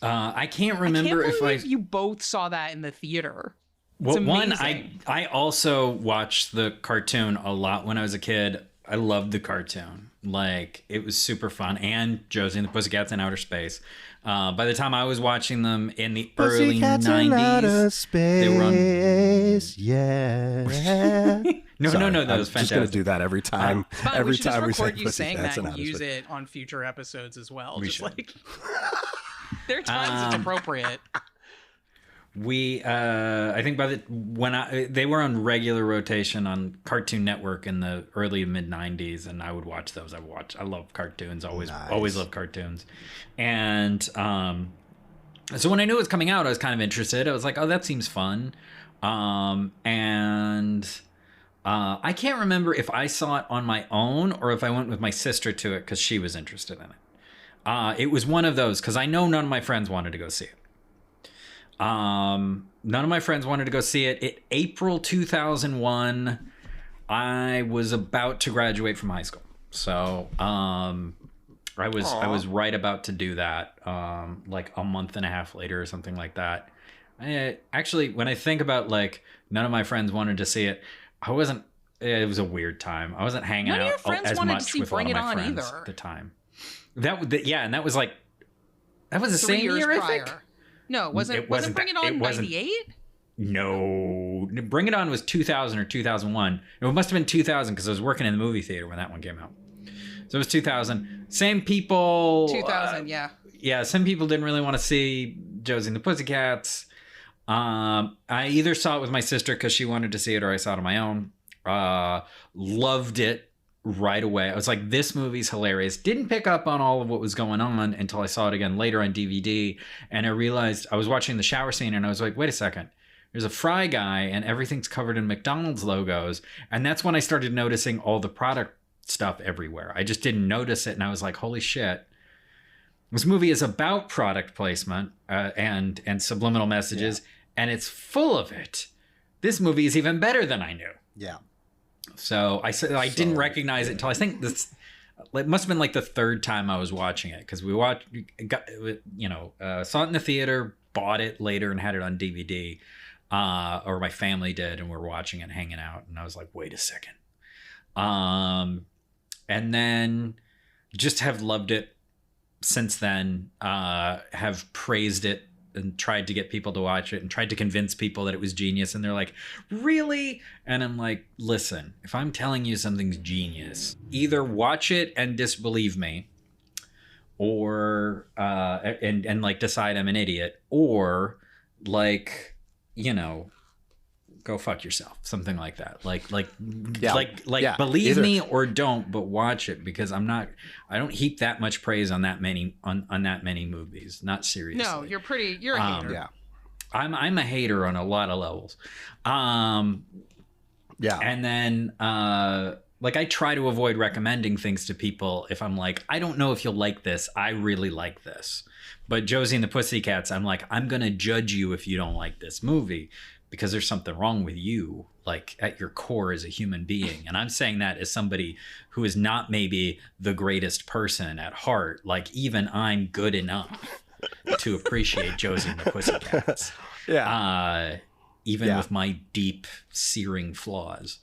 I can't remember if you both saw that in the theater. It's well, one, amazing. I also watched the cartoon a lot when I was a kid. I loved the cartoon. Like, it was super fun. And Josie and the Pussycats in Outer Space. By the time I was watching them in the early 90s, they were on... Yeah. No, that was I'm just fantastic. going to do that every time. We should just we say record you saying that Pussycats in and Outer use Space. it on future episodes as well. We Just should. like there are times it's appropriate. I think they were on regular rotation on Cartoon Network in the early mid 90s, and I would watch those. I love cartoons. Always love cartoons. And so when I knew it was coming out, I was kind of interested. I was like, oh, that seems fun. And I can't remember if I saw it on my own or if I went with my sister to it because she was interested in it. It was one of those because I know none of my friends wanted to go see it. None of my friends wanted to go see it. April 2001, I was about to graduate from high school. So, I was right about to do that, like a month and a half later or something like that. Actually, when I think about like none of my friends wanted to see it, it was a weird time. I wasn't hanging None of out your friends as wanted to much see with a lot Bring of It my On friends either. at the time. And that was like, that was the 3 same years year, I prior. think. No, wasn't Bring It On 98? No, Bring It On was 2000 or 2001. It must have been 2000 because I was working in the movie theater when that one came out. So it was 2000. Same people. 2000, yeah. Yeah, some people didn't really want to see Josie and the Pussycats. I either saw it with my sister because she wanted to see it, or I saw it on my own. Loved it right away. I was like, this movie's hilarious. Didn't pick up on all of what was going on until I saw it again later on DVD. And I realized I was watching the shower scene and I was like, wait a second. There's a Fry guy and everything's covered in McDonald's logos. And that's when I started noticing all the product stuff everywhere. I just didn't notice it. And I was like, holy shit. This movie is about product placement and subliminal messages. Yeah. And it's full of it. This movie is even better than I knew. Yeah. So I didn't recognize it until I think it must have been like the third time I was watching it because saw it in the theater, bought it later and had it on DVD, or my family did, and we're watching it, hanging out, and I was like, wait a second, and then just have loved it since then. Have praised it and tried to get people to watch it and tried to convince people that it was genius. And they're like, really? And I'm like, listen, if I'm telling you something's genius, either watch it and disbelieve me or, and like decide I'm an idiot, or like, go fuck yourself. Something like that. Believe me or don't, but watch it because I don't heap that much praise on that many movies. Not seriously. No, you're a hater. Yeah. I'm a hater on a lot of levels. Yeah. And then I try to avoid recommending things to people if I'm like, I don't know if you'll like this. I really like this. But Josie and the Pussycats, I'm like, I'm going to judge you if you don't like this movie. Because there's something wrong with you, like at your core as a human being. And I'm saying that as somebody who is not maybe the greatest person at heart. Like even I'm good enough to appreciate Josie and the Pussycats. Yeah. Even with my deep, searing flaws.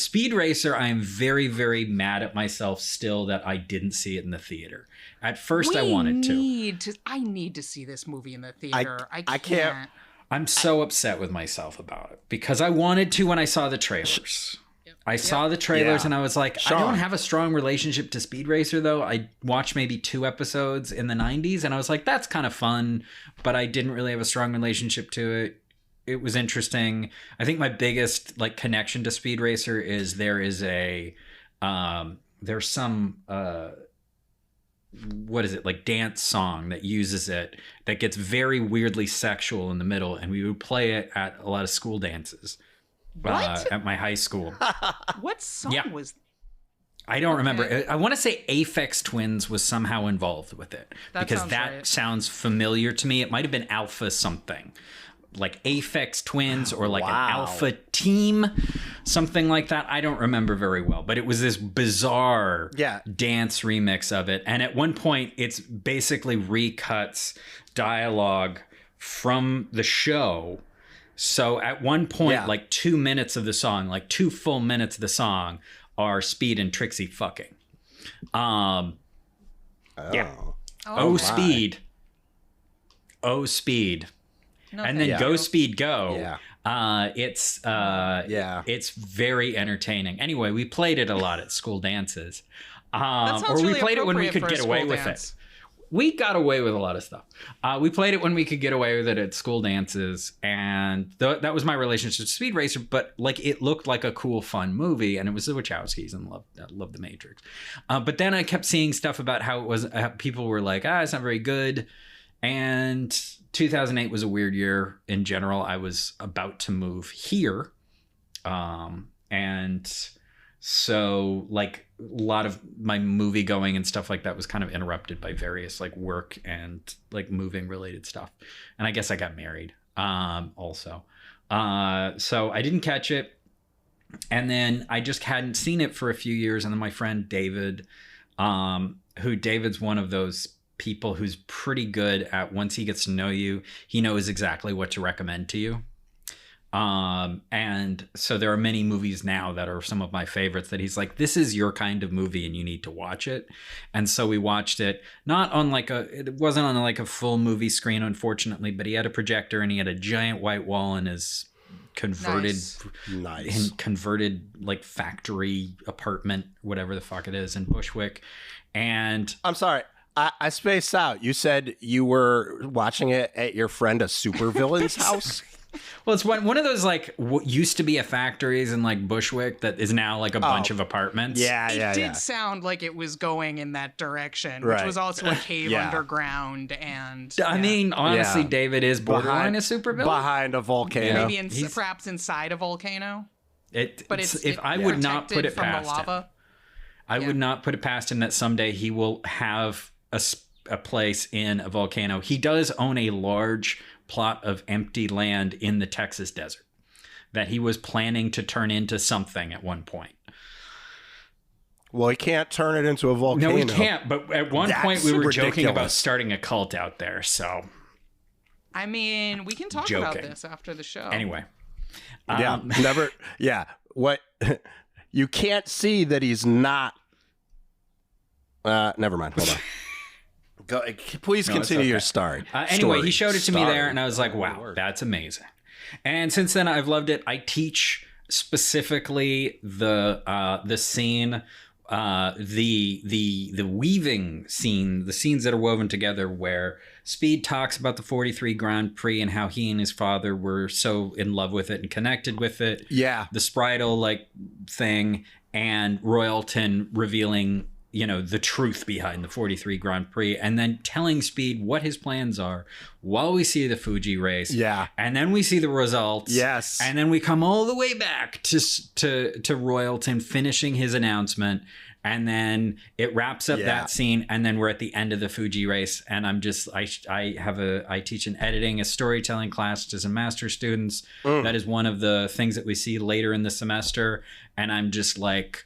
Speed Racer, I'm very, very mad at myself still that I didn't see it in the theater. At first, I wanted to. I need to see this movie in the theater. I can't. I'm so upset with myself about it because I wanted to when I saw the trailers. I saw the trailers and I was like, I don't have a strong relationship to Speed Racer though. I watched maybe 2 episodes in the 90s and I was like, that's kind of fun, but I didn't really have a strong relationship to it. it was interesting. I think my biggest like connection to Speed Racer is there's some what is it, like dance song that uses it that gets very weirdly sexual in the middle, and we would play it at a lot of school dances at my high school. What song was I don't remember. I want to say Aphex Twins was somehow involved with it because that sounds familiar to me. It might have been Alpha something, like Aphex Twins or like an Alpha Team, something like that. I don't remember very well, but it was this bizarre dance remix of it. And at one point, it's basically recuts dialogue from the show. So at one point, like 2 minutes of the song, like 2 full minutes of the song, are Speed and Trixie fucking. Oh, Speed. Oh, Speed. No, and then Go Speed Go. It's very entertaining. Anyway, we played it a lot at school dances. Or we really played it when we could get away with it. We got away with a lot of stuff. We played it when we could get away with it at school dances, and that was my relationship to Speed Racer. But like, it looked like a cool, fun movie, and it was the Wachowskis, and loved The Matrix. But then I kept seeing stuff about how it was. People were like, it's not very good, and 2008 was a weird year in general. I was about to move here, and so like a lot of my movie going and stuff like that was kind of interrupted by various like work and like moving related stuff. And I guess I got married also. So I didn't catch it. And then I just hadn't seen it for a few years. And then my friend David, David's one of those people who's pretty good at, once he gets to know you, he knows exactly what to recommend to you. And so there are many movies now that are some of my favorites that he's like, this is your kind of movie and you need to watch it. And so we watched it, not on like it wasn't on like a full movie screen, unfortunately, but he had a projector and he had a giant white wall in his converted like factory apartment, whatever the fuck it is, in Bushwick. And I'm sorry, I spaced out. You said you were watching it at your friend a supervillain's house? Well, it's one of those like what used to be a factories in like Bushwick that is now like a bunch of apartments. It did sound like it was going in that direction, which was also a cave underground. And I mean, honestly, David is borderline a supervillain behind a volcano. Maybe perhaps inside a volcano. I would not put it past him. I would not put it past him that someday he will have a place in a volcano. He does own a large plot of empty land in the Texas desert that he was planning to turn into something at one point. Well, he can't turn it into a volcano. No, he can't. But at one point we were joking about starting a cult out there. So, I mean, we can talk about this after the show. Anyway. What you can't see that he's not. Never mind. Hold on. Please continue your story. Anyway, he showed it to me there, and I was like, wow, that's amazing. And since then, I've loved it. I teach specifically the scene, the weaving scene, the scenes that are woven together where Speed talks about the 43 Grand Prix and how he and his father were so in love with it and connected with it. Yeah. The Spritle like thing, and Royalton revealing the truth behind the 43 Grand Prix, and then telling Speed what his plans are while we see the Fuji race. Yeah. And then we see the results. Yes. And then we come all the way back to Royalton finishing his announcement. And then it wraps up that scene. And then we're at the end of the Fuji race. And I'm just, I teach an editing, a storytelling class to some master students. That is one of the things that we see later in the semester. And I'm just like,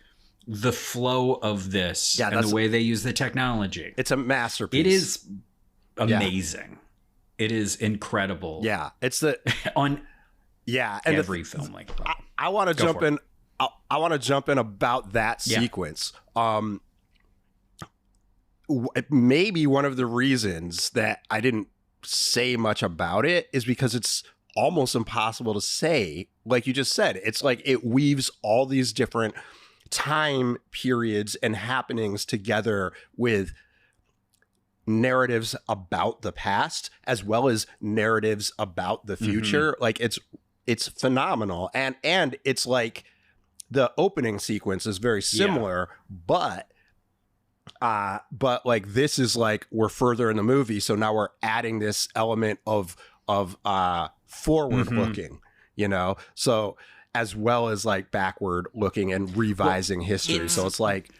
the flow of this and the way they use the technology. It's a masterpiece. It is amazing. It is incredible. Yeah. It's the on and every film like that. I want to jump in. I want to jump in about that sequence. Maybe one of the reasons that I didn't say much about it is because it's almost impossible to say. Like you just said, it's like it weaves all these different time periods and happenings together with narratives about the past as well as narratives about the future. Like it's phenomenal. And it's like the opening sequence is very similar, but like this is like we're further in the movie, so now we're adding this element of forward looking, you know, so as well as like backward looking and revising history. So it's like,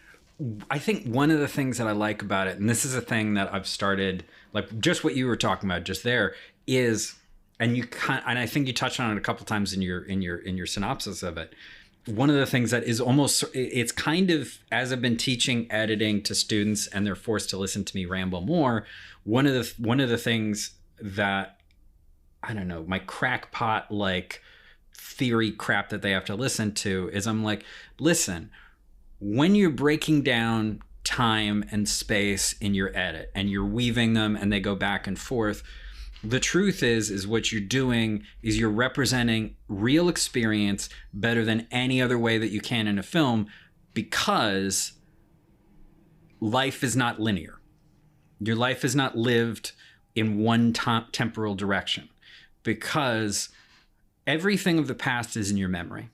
I think one of the things that I like about it, and this is a thing that I've started, like just what you were talking about just there, is, and I think you touched on it a couple times in your synopsis of it. One of the things that is almost, it's kind of, as I've been teaching editing to students and they're forced to listen to me ramble more, one of the things that, I don't know, my crackpot like theory crap that they have to listen to is I'm like, listen, when you're breaking down time and space in your edit and you're weaving them and they go back and forth, the truth is what you're doing is you're representing real experience better than any other way that you can in a film, because life is not linear. Your life is not lived in one temporal direction, because everything of the past is in your memory,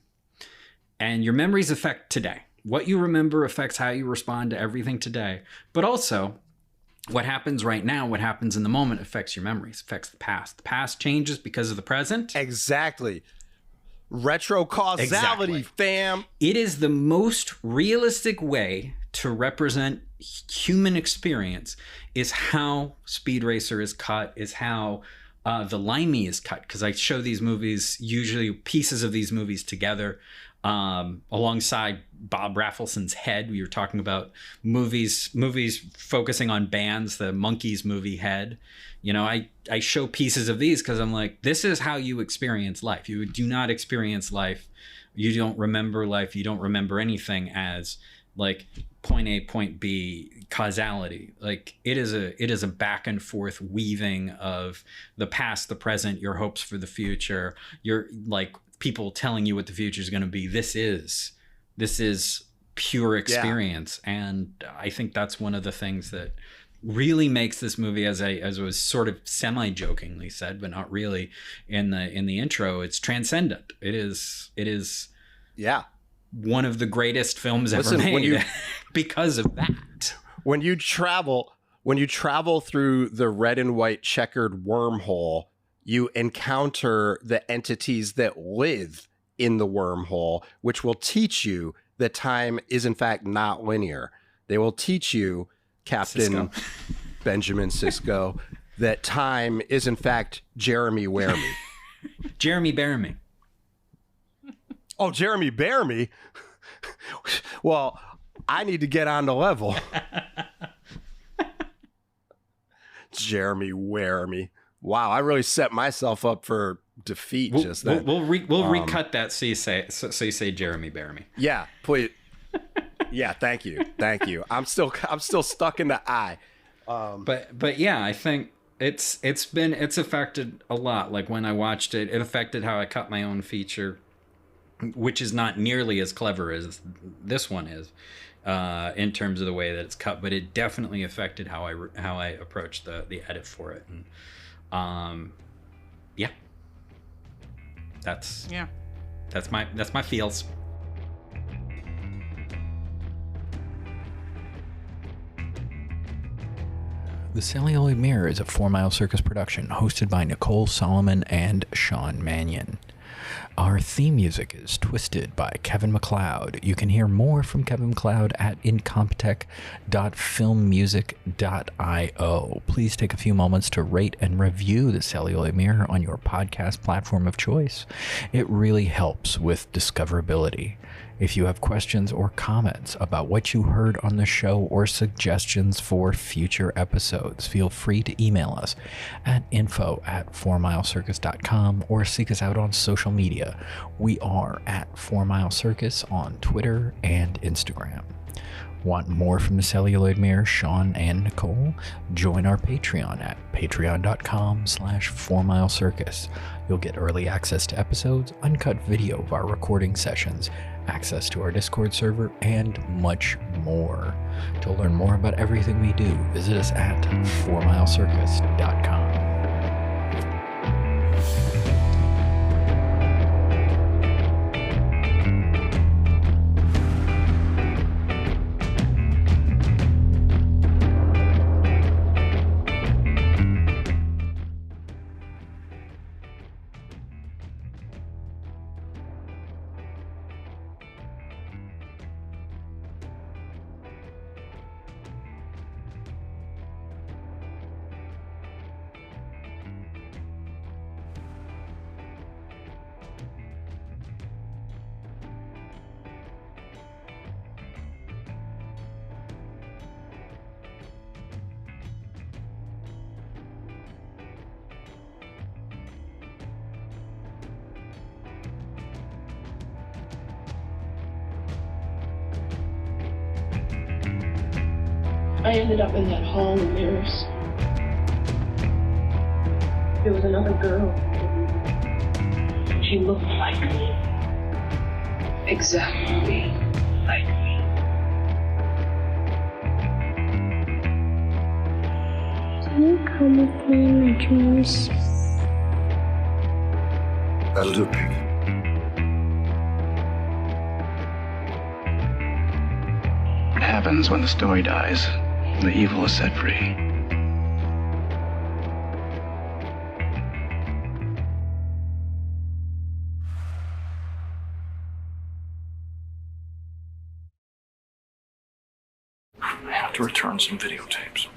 and your memories affect today. What you remember affects how you respond to everything today, but also what happens right now, what happens in the moment affects your memories, affects the past. The past changes because of the present. Exactly. Retro causality, fam. It is the most realistic way to represent human experience is how Speed Racer is cut, is how The Limey is cut, because I show these movies, usually pieces of these movies together, alongside Bob Raffleson's Head. We were talking about movies focusing on bands, the Monkees movie Head. You know, I show pieces of these because I'm like, this is how you experience life. You do not experience life. You don't remember life. You don't remember anything as like point A, point B, causality. Like it is a back and forth weaving of the past, the present, your hopes for the future. You're like people telling you what the future is going to be. This is pure experience. Yeah. And I think that's one of the things that really makes this movie, as was sort of semi-jokingly said, but not really in the intro, it's transcendent. It is yeah, one of the greatest films ever made because of that. When you travel through the red and white checkered wormhole, you encounter the entities that live in the wormhole, which will teach you that time is in fact not linear. They will teach you, Captain Benjamin Sisko, that time is in fact Jeremy Waremy. Jeremy Bearimy. Oh, Jeremy Bearimy? Well, I need to get on the level. Jeremy Waremy. Wow, I really set myself up for defeat just then. We'll recut that so you say Jeremy Bearimy. Yeah, please. Yeah, thank you. I'm still stuck in the eye. But yeah, I think it's affected a lot. Like when I watched it, it affected how I cut my own feature, which is not nearly as clever as this one is, in terms of the way that it's cut. But it definitely affected how I approached the edit for it. And yeah, that's my feels. The Celluloid Mirror is a 4 Mile Circus production hosted by Nicole Solomon and Sean Mannion. Our theme music is Twisted by Kevin MacLeod. You can hear more from Kevin MacLeod at incompetech.filmmusic.io. Please take a few moments to rate and review The Celluloid Mirror on your podcast platform of choice. It really helps with discoverability. If you have questions or comments about what you heard on the show or suggestions for future episodes, feel free to email us at info@4milecircus.com or seek us out on social media. We are at 4 Mile Circus on Twitter and Instagram. Want more from the Celluloid Mirror, Sean and Nicole? Join our Patreon at patreon.com/4milecircus. You'll get early access to episodes, uncut video of our recording sessions, access to our Discord server, and much more. To learn more about everything we do, visit us at 4milecircus.com. I ended up in that hall of mirrors. There was another girl. She looked like me. Exactly like me. Can you come with me in my dreams? That'll do. What happens when the story dies? The evil is set free. I have to return some videotapes.